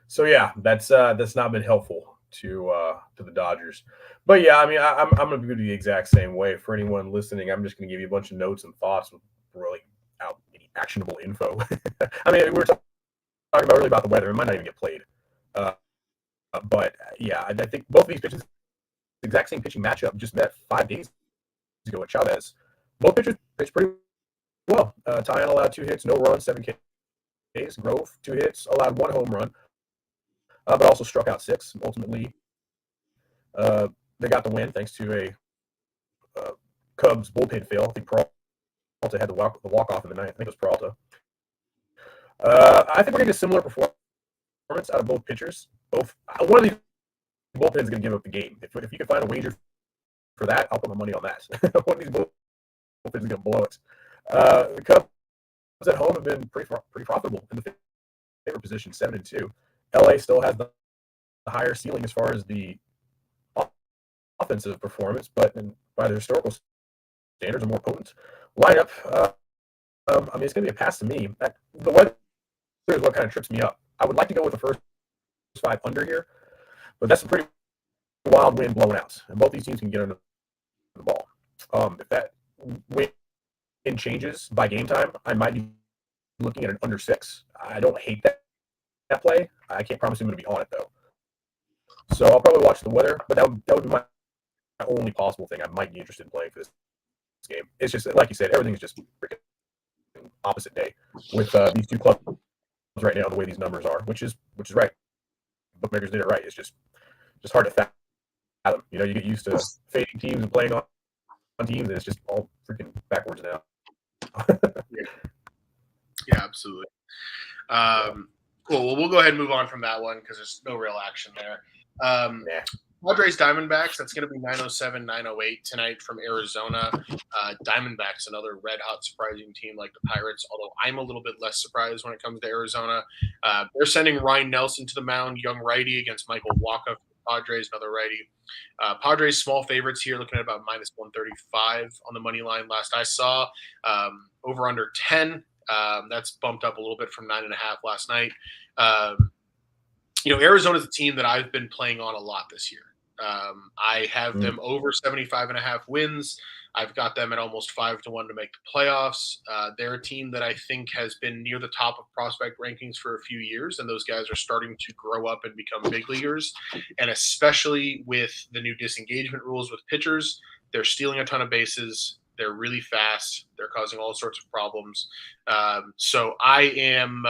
So yeah, that's not been helpful to the Dodgers. But yeah, I mean, I'm going to do the exact same way. For anyone listening, I'm just going to give you a bunch of notes and thoughts with really actionable info. I mean, we were talking really about the weather. It might not even get played. But yeah, I think both of these pitches, the exact same pitching matchup, just met 5 days ago at Chavez. Both pitchers pitched pretty well. Taillon allowed 2 hits, no runs, 7 Ks. Grove, 2 hits, allowed 1 home run, but also struck out 6 ultimately. They got the win thanks to a Cubs bullpen fail. I think Peralta had the walk off in the ninth. I think it was Peralta. I think we're going to get a similar performance out of both pitchers. One of these bullpens is going to give up the game. If you can find a wager for that, I'll put my money on that. One of these bullpens is going to blow it. The Cubs at home have been pretty profitable in the favorite position, 7-2. LA still has the higher ceiling as far as the offensive performance, but by the historical standards, a more potent lineup. I mean, it's going to be a pass to me. The weather is what kind of trips me up. I would like to go with the first 5 under here, but that's a pretty wild wind blowing out, and both these teams can get under the ball. If that wind changes by game time, I might be looking at an under 6. I don't hate that play. I can't promise I'm going to be on it, though. So I'll probably watch the weather, but that would be my only possible thing I might be interested in playing for this game. It's just, like you said, everything is just freaking opposite day with these two clubs right now, the way these numbers are, which is right. Bookmakers did it right. It's just hard to fathom. You know, you get used to fading teams and playing on teams, and it's just all freaking backwards now.
Yeah, absolutely. Cool. Well, we'll go ahead and move on from that one because there's no real action there. Padres Diamondbacks, that's going to be 9:07, 9:08 tonight from Arizona. Diamondbacks, another red-hot surprising team like the Pirates, although I'm a little bit less surprised when it comes to Arizona. They're sending Ryan Nelson to the mound, young righty, against Michael Wacha for the Padres, another righty. Padres small favorites here, looking at about -135 on the money line last I saw. Over under 10. That's bumped up a little bit from 9.5 last night. Arizona's a team that I've been playing on a lot this year. I have them over 75.5 wins. I've got them at almost 5-1 to make the playoffs. They're a team that I think has been near the top of prospect rankings for a few years, and those guys are starting to grow up and become big leaguers. And especially with the new disengagement rules with pitchers, they're stealing a ton of bases. They're really fast. They're causing all sorts of problems. So I'm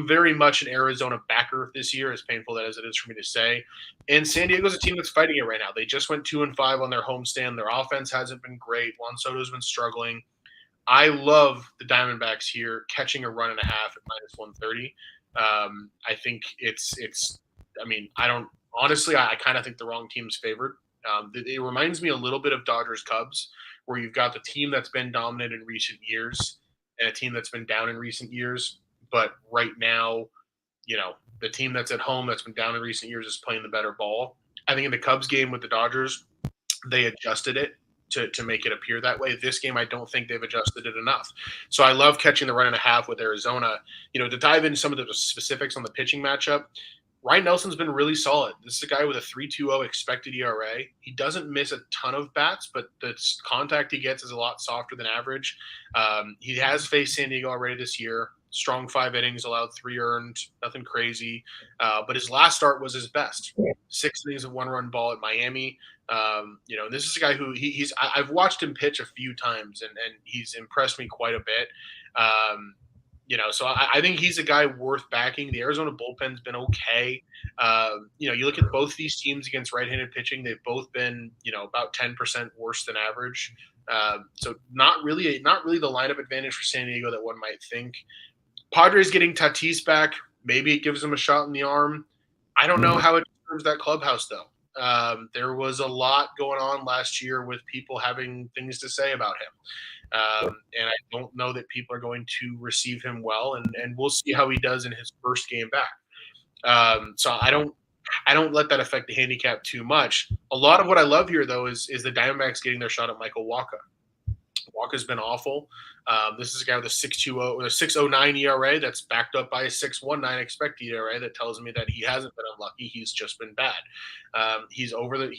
very much an Arizona backer this year, as painful as it is for me to say. And San Diego's a team that's fighting it right now. They just went 2-5 on their homestand. Their offense hasn't been great. Juan Soto's been struggling. I love the Diamondbacks here catching a run and a half at -130. I think I kind of think the wrong team's favored. It reminds me a little bit of Dodgers Cubs, where you've got the team that's been dominant in recent years and a team that's been down in recent years. But right now, the team that's at home that's been down in recent years is playing the better ball. I think in the Cubs game with the Dodgers, they adjusted it to make it appear that way. This game, I don't think they've adjusted it enough. So I love catching the run and a half with Arizona. To dive into some of the specifics on the pitching matchup, Ryan Nelson's been really solid. This is a guy with a 3.20 expected ERA. He doesn't miss a ton of bats, but the contact he gets is a lot softer than average. He has faced San Diego already this year. Strong 5 innings, allowed 3 earned, nothing crazy. But his last start was his best. 6 innings of 1-run ball at Miami. This is a guy who I've watched him pitch a few times, and he's impressed me quite a bit. So I think he's a guy worth backing. The Arizona bullpen's been okay. You look at both these teams against right-handed pitching; they've both been, about 10% worse than average. So not really the lineup advantage for San Diego that one might think. Padres getting Tatis back, maybe it gives them a shot in the arm. I don't know how it serves that clubhouse though. There was a lot going on last year with people having things to say about him. And I don't know that people are going to receive him well, and we'll see how he does in his first game back. So I don't let that affect the handicap too much. A lot of what I love here, though, is the Diamondbacks getting their shot at Michael Wacha. Wacha's been awful. This is a guy with a 6.20 or a 6.09 ERA that's backed up by a 6.19 expected ERA that tells me that he hasn't been unlucky. He's just been bad. He's over the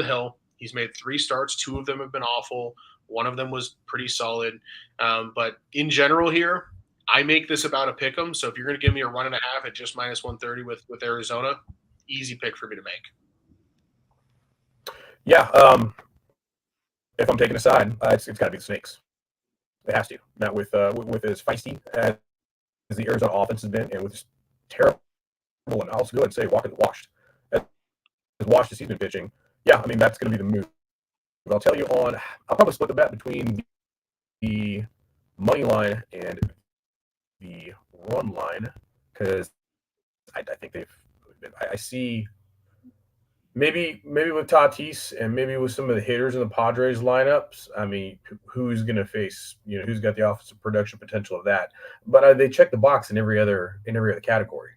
hill. He's made 3 starts. 2 of them have been awful. One of them was pretty solid. But in general here, I make this about a pick 'em. So if you're going to give me a run and a half at just -130 with Arizona, easy pick for me to make.
Yeah. If I'm taking a side, it's got to be the Snakes. It has to. Not with as feisty as the Arizona offense has been, and with just terrible. And I'll go ahead and say, Walker washed. watched as he's been pitching, yeah, I mean that's going to be the move. I'll tell you on. I'll probably split the bet between the money line and the run line because I think they've. I see maybe with Tatis and maybe with some of the hitters in the Padres lineups. I mean, who's going to face? Who's got the offensive production potential of that? But they check the box in every other category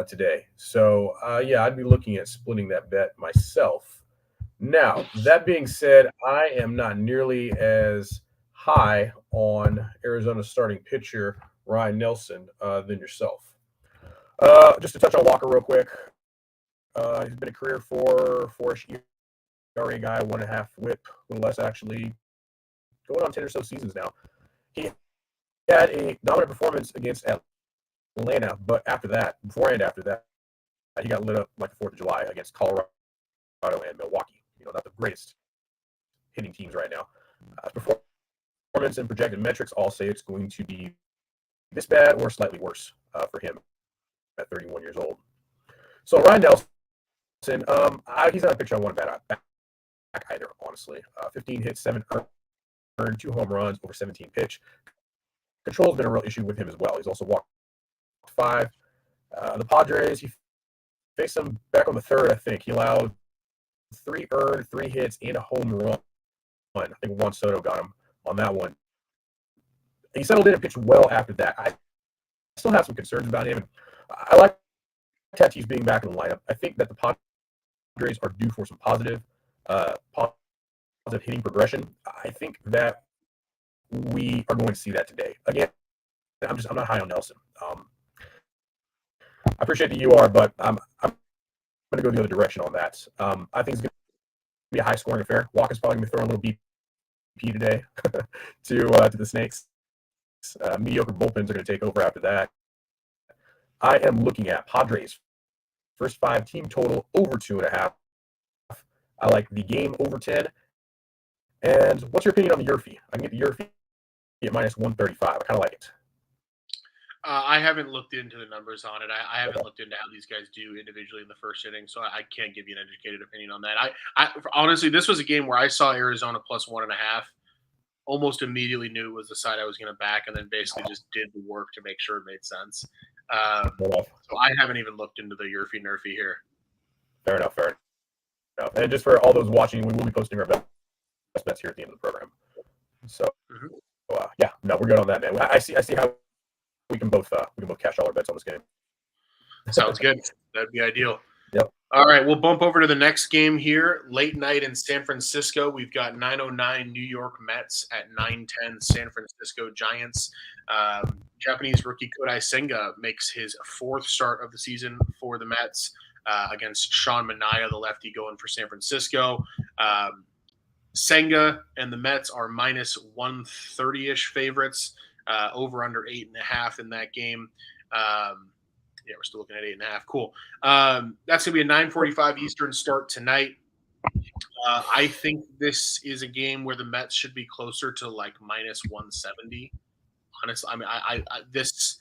today. So yeah, I'd be looking at splitting that bet myself. Now, that being said, I am not nearly as high on Arizona's starting pitcher, Ryan Nelson, than yourself. Just to touch on Walker real quick, he's been a career 4-ish ERA guy, 1.5 whip, a little less actually, going on 10 or so seasons now. He had a dominant performance against Atlanta, but before and after that, he got lit up like the 4th of July against Colorado and Milwaukee. Not the greatest hitting teams right now. Performance and projected metrics all say it's going to be this bad or slightly worse for him at 31 years old. So Ryan Nelson, he's not a pitcher I want to bet back either, honestly. 15 hits, 7 earned, 2 home runs, over 17 pitch. Control's been a real issue with him as well. He's also walked 5. The Padres, he faced them back on the 3rd, I think. He allowed 3 earned, 3 hits, and a home run. I think Juan Soto got him on that one. He settled in and pitched well after that. I still have some concerns about him. I like Tatis being back in the lineup. I think that the Padres are due for some positive hitting progression. I think that we are going to see that today. Again, I'm not high on Nelson. I appreciate that you are, but I'm going to go the other direction on that. I think it's going to be a high-scoring affair. Walker's probably going to throw a little BP today to the Snakes. Mediocre bullpens are going to take over after that. I am looking at Padres first 5 team total over 2.5. I like the game over 10. And what's your opinion on the Yurfie? I can get the Yurfie at minus 135. I kind of like it.
I haven't looked into the numbers on it. I haven't looked into how these guys do individually in the first inning, so I can't give you an educated opinion on that. I honestly, this was a game where I saw Arizona plus 1.5. Almost immediately knew it was the side I was going to back, and then basically just did the work to make sure it made sense. So I haven't even looked into the Yurfie Nerfy here.
Fair enough. And just for all those watching, we will be posting our best bets here at the end of the program. So, yeah, no, we're good on that, man. I see how we can both cash all our bets on this game.
Sounds good. That'd be ideal.
Yep.
All right, we'll bump over to the next game here. Late night in San Francisco. We've got 9:09 New York Mets at 9:10 San Francisco Giants. Japanese rookie Kodai Senga makes his 4th start of the season for the Mets against Sean Manaea, the lefty, going for San Francisco. Senga and the Mets are minus 130-ish favorites, over under 8.5 in that game. Yeah, we're still looking at 8.5. Cool. That's going to be a 9:45 Eastern start tonight. I think this is a game where the Mets should be closer to like minus 170. Honestly, I mean, I this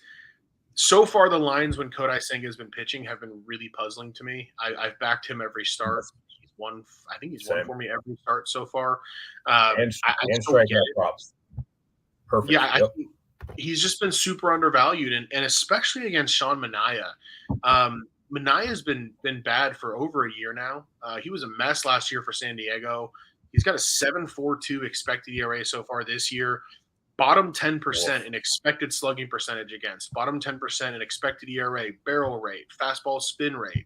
so far the lines when Kodai Senga has been pitching have been really puzzling to me. I've backed him every start. I think he's won for me every start so far.
And strike out props. Perfect.
Yeah, I think he's just been super undervalued, and especially against Sean Manaea. Manaea's been bad for over a year now. He was a mess last year for San Diego. He's got a 7.42 expected ERA so far this year. Bottom 10% in expected slugging percentage against. Bottom 10% in expected ERA, barrel rate, fastball spin rate.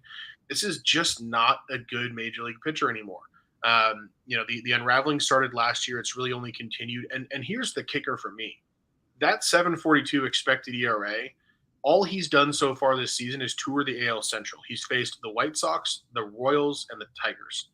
This is just not a good major league pitcher anymore. The unraveling started last year. It's really only continued. And here's the kicker for me. That 7.42 expected ERA, all he's done so far this season is tour the AL Central. He's faced the White Sox, the Royals, and the Tigers.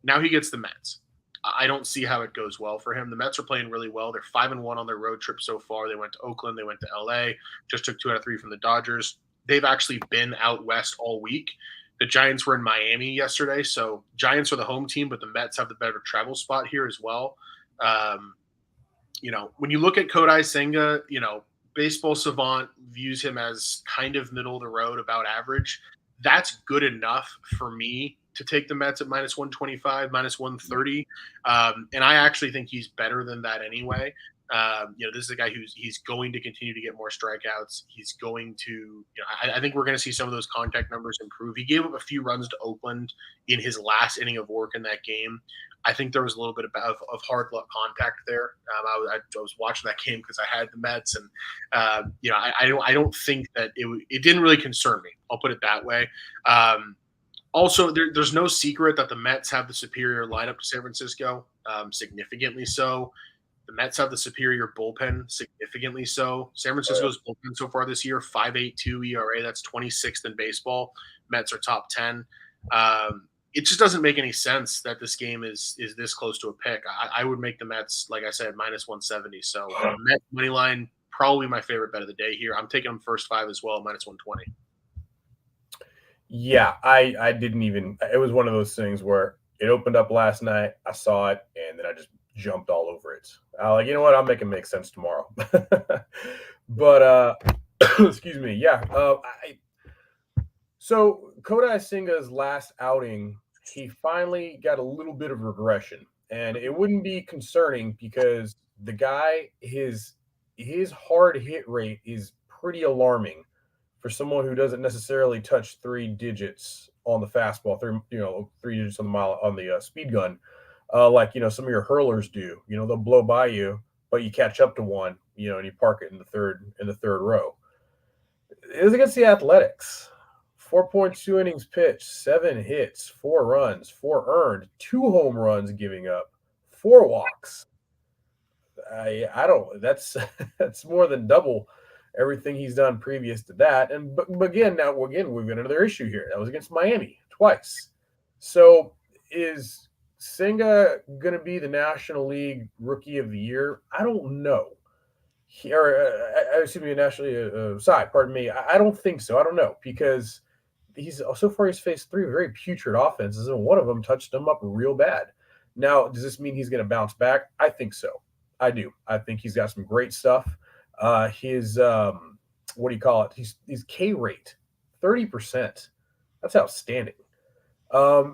Now he gets the Mets. I don't see how it goes well for him. The Mets are playing really well. They're 5-1 on their road trip so far. They went to Oakland. They went to LA. Just took 2 out of 3 from the Dodgers. They've actually been out west all week. The Giants were in Miami yesterday, so Giants are the home team, but the Mets have the better travel spot here as well. When you look at Kodai Senga, Baseball Savant views him as kind of middle of the road, about average. That's good enough for me to take the Mets at minus 125, minus 130. And I actually think he's better than that anyway. This is a guy he's going to continue to get more strikeouts. He's going to, I think we're going to see some of those contact numbers improve. He gave up a few runs to Oakland in his last inning of work in that game. I think there was a little bit of hard luck contact there. I was watching that game because I had the Mets, and I don't think that it didn't really concern me. I'll put it that way. Also, there's no secret that the Mets have the superior lineup to San Francisco, significantly so. The Mets have the superior bullpen, significantly so. San Francisco's bullpen so far this year, 5.82 ERA. That's 26th in baseball. Mets are top 10. It just doesn't make any sense that this game is this close to a pick. I would make the Mets, like I said, minus 170. So Mets money line, probably my favorite bet of the day here. I'm taking them first 5 as well, minus 120.
Yeah, I didn't even. It was one of those things where it opened up last night. I saw it, and then I just jumped all over it. Like, you know what? I'll make it make sense tomorrow. But excuse me. Yeah. So Kodai Senga's last outing, he finally got a little bit of regression, and it wouldn't be concerning because the guy, his hard hit rate is pretty alarming for someone who doesn't necessarily touch 3 digits on the fastball, 3 digits on the mile on the speed gun, like some of your hurlers do. They'll blow by you, but you catch up to one, and you park it in the third row. It was against the Athletics. 4.2 innings pitched, 7 hits, 4 runs, 4 earned, 2 home runs giving up, 4 walks. I don't. That's that's more than double everything he's done previous to that. And but again, we've got another issue here. That was against Miami twice. So is Senga going to be the National League Rookie of the Year? I don't know. Excuse me, National League pardon me. I don't think so. I don't know because he's faced 3 very putrid offenses, and one of them touched him up real bad. Now, does this mean he's going to bounce back? I think so. I do. I think he's got some great stuff. His what do you call it? His K rate, 30%. That's outstanding.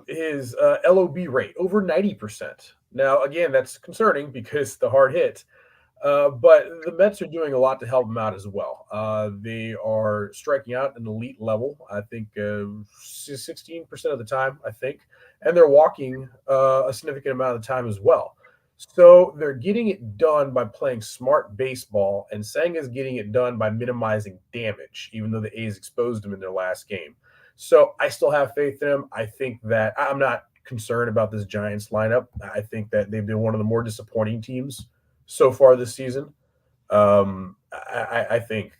His LOB rate, over 90%. Now, again, that's concerning because the hard hit. But the Mets are doing a lot to help him out as well. They are striking out at an elite level, I think 16% of the time, I think. And they're walking a significant amount of the time as well. So they're getting it done by playing smart baseball, and Senga's getting it done by minimizing damage, even though the A's exposed him in their last game. So I still have faith in him. I think that I'm not concerned about this Giants lineup. I think that they've been one of the more disappointing teams so far this season. I think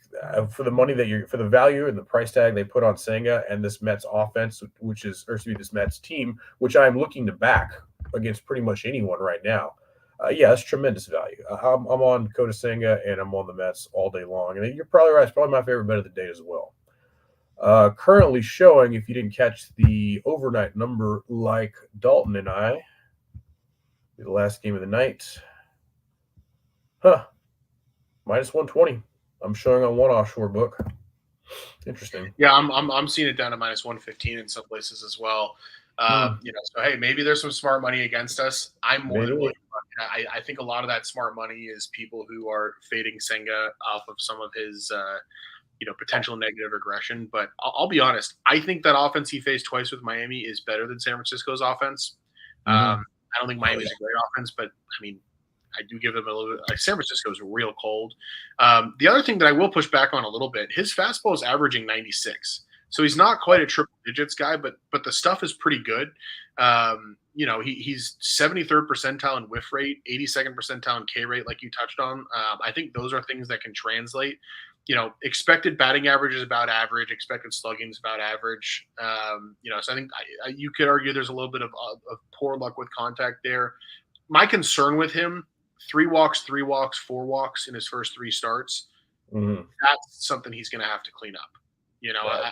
for the money for the value and the price tag they put on Senga and this Mets offense, this Mets team, which I'm looking to back against pretty much anyone right now. That's tremendous value. I'm on Kodai Senga and I'm on the Mets all day long. And you're probably right. It's probably my favorite bet of the day as well. Currently showing, if you didn't catch the overnight number like Dalton and I, the last game of the night. Minus 120. I'm showing on one offshore book. Interesting.
Yeah, I'm seeing it down to minus 115 in some places as well. So hey, maybe there's some smart money against us. I'm more than willing. I think a lot of that smart money is people who are fading Senga off of some of his potential negative regression. But I'll be honest, I think that offense he faced twice with Miami is better than San Francisco's offense. I don't think Miami's a great offense, but I mean, I do give them a little bit. Like San Francisco's real cold. The other thing that I will push back on a little bit, his fastball is averaging 96. So he's not quite a triple digits guy, but the stuff is pretty good. He's 73rd percentile in whiff rate, 82nd percentile in K rate, like you touched on. I think those are things that can translate. Expected batting average is about average. Expected slugging is about average. So I think you could argue there's a little bit of poor luck with contact there. My concern with him, 3 walks, 4 walks in his first 3 starts. That's something he's going to have to clean up. Right.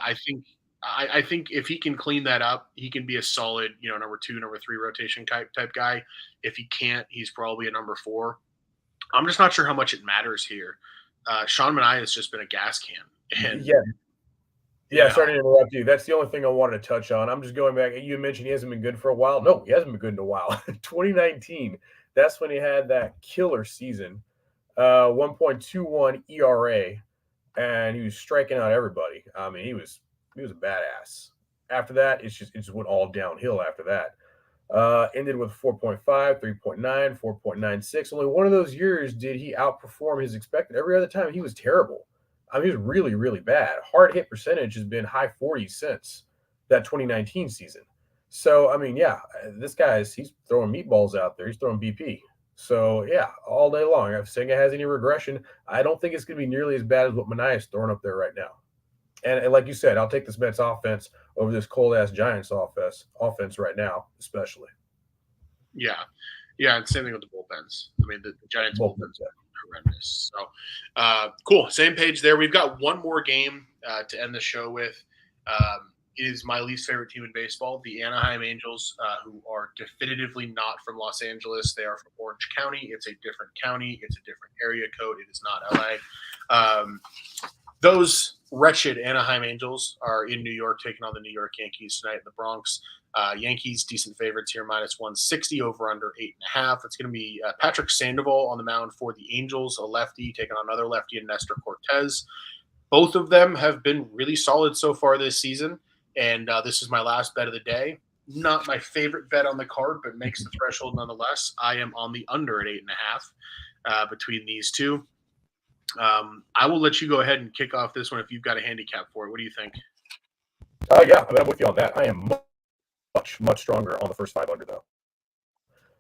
I think if he can clean that up, he can be a solid, number 2, number 3 rotation type guy. If he can't, he's probably a number 4. I'm just not sure how much it matters here. Sean Manaea has just been a gas can. And You
Yeah,
know,
sorry to interrupt you. That's the only thing I wanted to touch on. I'm just going back. You mentioned he hasn't been good for a while. No, he hasn't been good in a while. 2019, that's when he had that killer season, 1.21 ERA, and he was striking out everybody. I mean, he was a badass. After that, it just went all downhill after that. Ended with 4.5, 3.9, 4.96. Only one of those years did he outperform his expected. Every other time he was terrible. I mean, he was really, really bad. Hard hit percentage has been high 40s since that 2019 season. So, I mean, yeah, this he's throwing meatballs out there. He's throwing BP. So, yeah, all day long. If Senga has any regression, I don't think it's going to be nearly as bad as what Mania is throwing up there right now. And like you said, I'll take this Mets offense over this cold ass Giants offense right now, especially.
yeah, yeah, and same thing with the bullpens. I mean, the Giants
Both
bullpens
of
are horrendous. So, cool. Same page there. We've got one more game to end the show with. It is my least favorite team in baseball, the Anaheim Angels, who are definitively not from Los Angeles. They are from Orange County. It's a different county. It's a different area code. It is not LA. Those wretched Anaheim Angels are in New York, taking on the New York Yankees tonight in the Bronx. Yankees decent favorites here, minus 160, over under 8.5. It's going to be Patrick Sandoval on the mound for the Angels, a lefty taking on another lefty in Nestor Cortez. Both of them have been really solid so far this season, and this is my last bet of the day. Not my favorite bet on the card, but makes the threshold nonetheless. I am on the under at 8.5 between these two. I will let you go ahead and kick off this one if you've got a handicap for it. What do you think?
Yeah, I mean, I'm with you on that. I am much, much stronger on the first five under, though.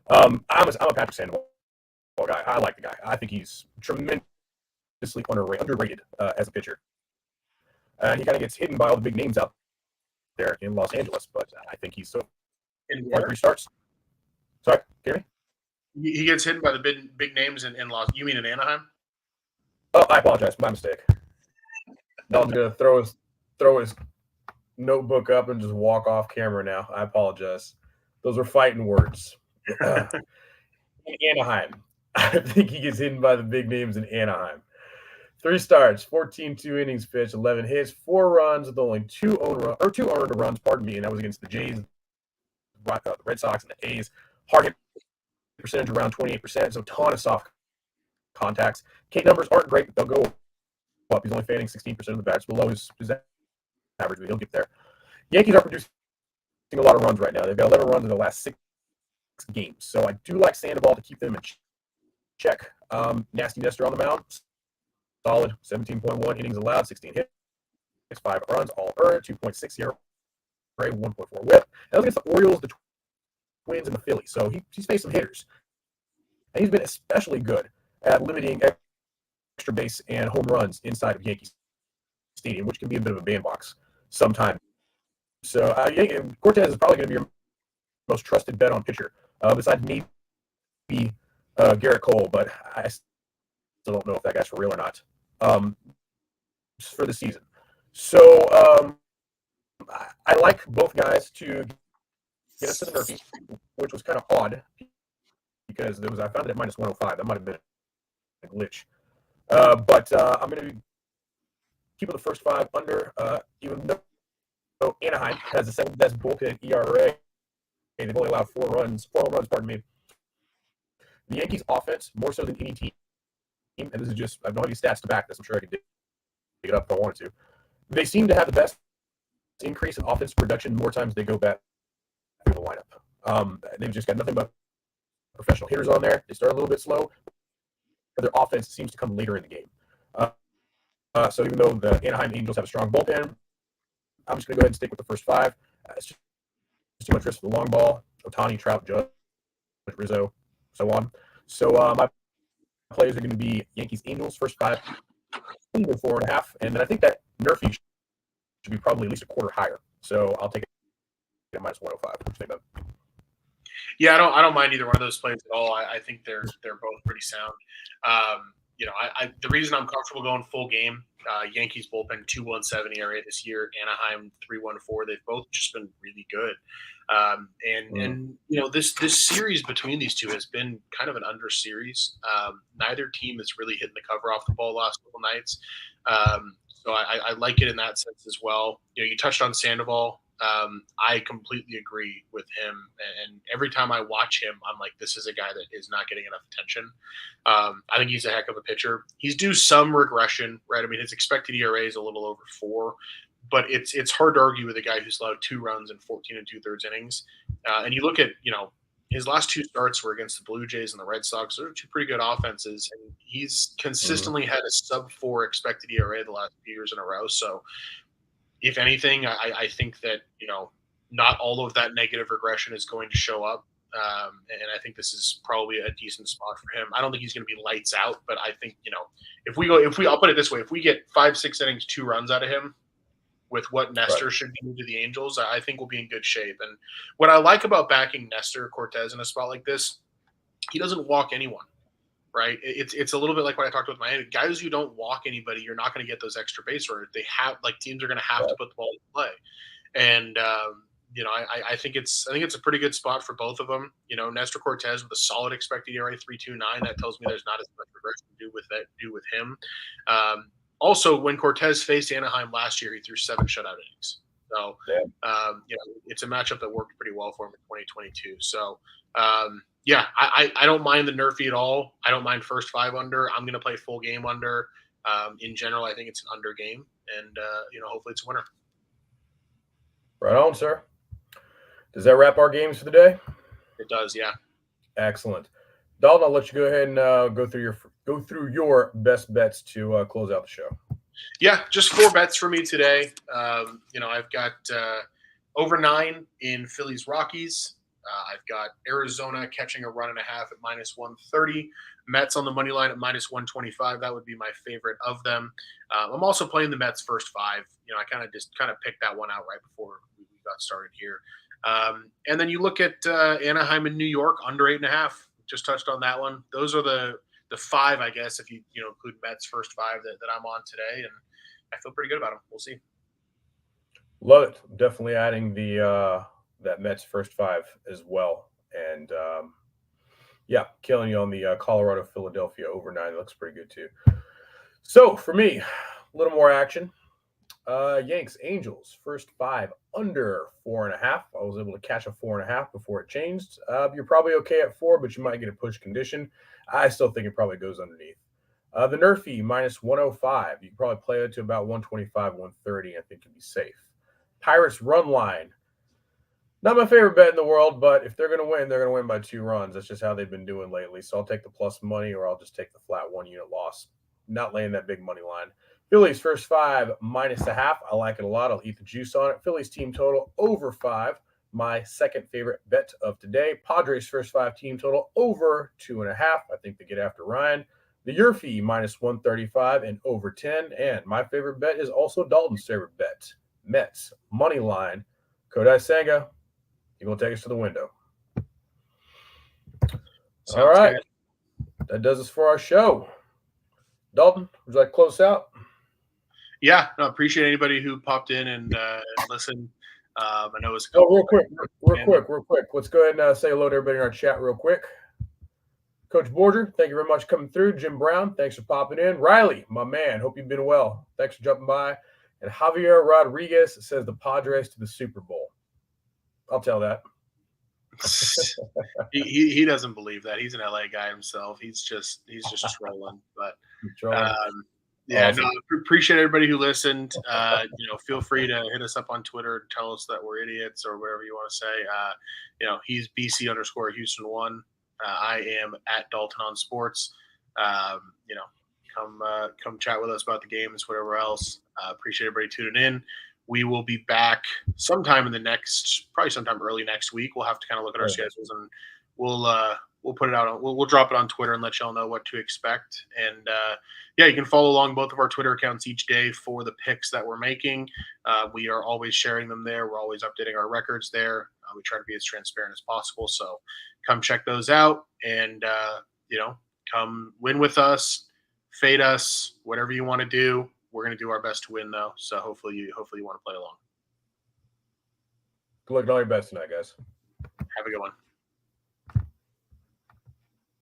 I'm a Patrick Sandoval guy. I like the guy. I think he's tremendously underrated as a pitcher. And he kind of gets hidden by all the big names out there in Los Angeles, but I think he's so far 3 starts. Sorry, can you hear me?
He gets hit by the big names in Los. You mean in Anaheim?
Oh, I apologize. My mistake. Dalton's gonna throw his notebook up and just walk off camera now. I apologize. Those were fighting words. In Anaheim, I think he gets hidden by the big names in Anaheim. 3 starts, 14 2 innings pitched, 11 hits, 4 runs with only two earned runs. Pardon me, and that was against the Jays, the Red Sox, and the A's. Hard hit percentage around 28%, so a ton of soft contacts. K numbers aren't great, but they'll go up. He's only fanning 16% of the bats, below his average, but he'll get there. Yankees are producing a lot of runs right now. They've got 11 runs in the last 6 games, so I do like Sandoval to keep them in check. Nasty Nestor on the mound, solid, 17.1 innings allowed, 16 hits, 5 runs, all earned, 2.6 ERA, 1.4 WHIP. That was against the Orioles, the Twins, and the Phillies. So he's faced some hitters, and he's been especially good at limiting extra base and home runs inside of Yankee Stadium, which can be a bit of a bandbox sometimes. So Cortez is probably going to be your most trusted bet on pitcher, besides maybe Garrett Cole, but I still don't know if that guy's for real or not for the season. So I like both guys to get us to the Murphy, which was kind of odd because I found it at minus 105. That might have been a glitch. But I'm going to keep the first 5 under, even though Anaheim has the second best bullpen ERA. They've only allowed 4 home runs, pardon me. The Yankees' offense, more so than any team, and this is just, I don't have any stats to back this. I'm sure I could dig it up if I wanted to. They seem to have the best increase in offensive production more times they go back through the lineup. They've just got nothing but professional hitters on there. They start a little bit slow, but their offense seems to come later in the game. So even though the Anaheim Angels have a strong bullpen, I'm just going to go ahead and stick with the first 5. It's just too much risk for the long ball. Ohtani, Trout, Judge, Rizzo, so on. So my players are going to be Yankees Angels, first 5, either 4.5. And then I think that Murphy should be probably at least a quarter higher. So I'll take it at minus 105. What do you think about it?
Yeah, I don't mind either one of those plays at all. I think they're both pretty sound. the reason I'm comfortable going full game, Yankees bullpen 2.17 ERA this year, Anaheim 3.14. They've both just been really good. And this series between these two has been kind of an under series. Neither team has really hitting the cover off the ball the last couple nights. So I like it in that sense as well. You touched on Sandoval. I completely agree with him. And every time I watch him, I'm like, this is a guy that is not getting enough attention. I think he's a heck of a pitcher. He's due some regression, right? I mean, his expected ERA is a little over 4, but it's hard to argue with a guy who's allowed 2 runs in 14 2/3 innings. And you look at, his last 2 starts were against the Blue Jays and the Red Sox. Those are 2 pretty good offenses, and he's consistently had a sub-4 expected ERA the last few years in a row. So, if anything, I think that not all of that negative regression is going to show up, and I think this is probably a decent spot for him. I don't think he's going to be lights out, but I think I'll put it this way: if we get 5-6 innings, 2 runs out of him, with what Nestor should do to the Angels, I think we'll be in good shape. And what I like about backing Nestor Cortez in a spot like this, he doesn't walk anyone, right? It's a little bit like what I talked about with Miami. Guys who don't walk anybody, you're not going to get those extra base runners. Teams are going to have to put the ball in play. And I think it's a pretty good spot for both of them. Nestor Cortez with a solid expected ERA 3.29. That tells me there's not as much regression to do with him. Also, when Cortez faced Anaheim last year, he threw 7 shutout innings. So, it's a matchup that worked pretty well for him in 2022. So, I don't mind the nerfy at all. I don't mind first 5 under. I'm going to play full game under. In general, I think it's an under game, and hopefully it's a winner.
Right on, sir. Does that wrap our games for the day?
It does, yeah.
Excellent. Dalton, I'll let you go ahead and go through your best bets to close out the show.
Yeah, just 4 bets for me today. I've got over 9 in Phillies Rockies. I've got Arizona catching a run and a half at -130. Mets on the money line at -125. That would be my favorite of them. I'm also playing the Mets first 5. I kind of picked that one out right before we got started here. And then you look at Anaheim and New York under 8.5. Just touched on that one. Those are the 5, I guess, if you include Mets first 5 that I'm on today, and I feel pretty good about them. We'll see.
Love it. Definitely adding the that Mets first 5 as well, and killing you on the Colorado Philadelphia over 9. It looks pretty good too. So for me, a little more action. Yanks Angels first 5 under 4.5. I was able to catch a 4.5 before it changed. You're probably okay at 4, but you might get a push condition. I still think it probably goes underneath. The Nerfy -105. You can probably play it to about 125, 130. I think you'll be safe. Pirates run line. Not my favorite bet in the world, but if they're going to win, they're going to win by 2 runs. That's just how they've been doing lately. So I'll take the plus money, or I'll just take the flat 1-unit loss. Not laying that big money line. Phillies first 5 -0.5. I like it a lot. I'll eat the juice on it. Phillies team total over 5. My second favorite bet of today. Padres first 5 team total over 2.5. I think they get after Ryan. The Yurfee -135 and over 10. And my favorite bet is also Dalton's favorite bet. Mets money line. Kodai Senga, you're going to take us to the window.
Sounds
all right.
Good.
That does us for our show. Dalton, would you like to close out?
Yeah, no, appreciate anybody who popped in and listened. I know it's
real quick. Let's go ahead and say hello to everybody in our chat real quick. Coach Borger, thank you very much for coming through. Jim Brown, thanks for popping in. Riley, my man, hope you've been well. Thanks for jumping by. And Javier Rodriguez says the Padres to the Super Bowl. I'll tell that.
he doesn't believe that. He's an LA guy himself. He's just trolling. But awesome. Appreciate everybody who listened. Feel free to hit us up on Twitter, tell us that we're idiots or whatever you want to say. He's BC_Houston1. I am at Dalton on Sports. Come chat with us about the games, whatever else. Appreciate everybody tuning in. We will be back sometime probably sometime early next week. We'll have to kind of look at our schedules, and we'll put it out. We'll drop it on Twitter and let y'all know what to expect. And you can follow along both of our Twitter accounts each day for the picks that we're making. We are always sharing them there. We're always updating our records there. We try to be as transparent as possible. So come check those out, and come win with us. Fade us, whatever you want to do. We're going to do our best to win, though. So hopefully you want to play along.
Good luck and all your best tonight, guys.
Have a good one.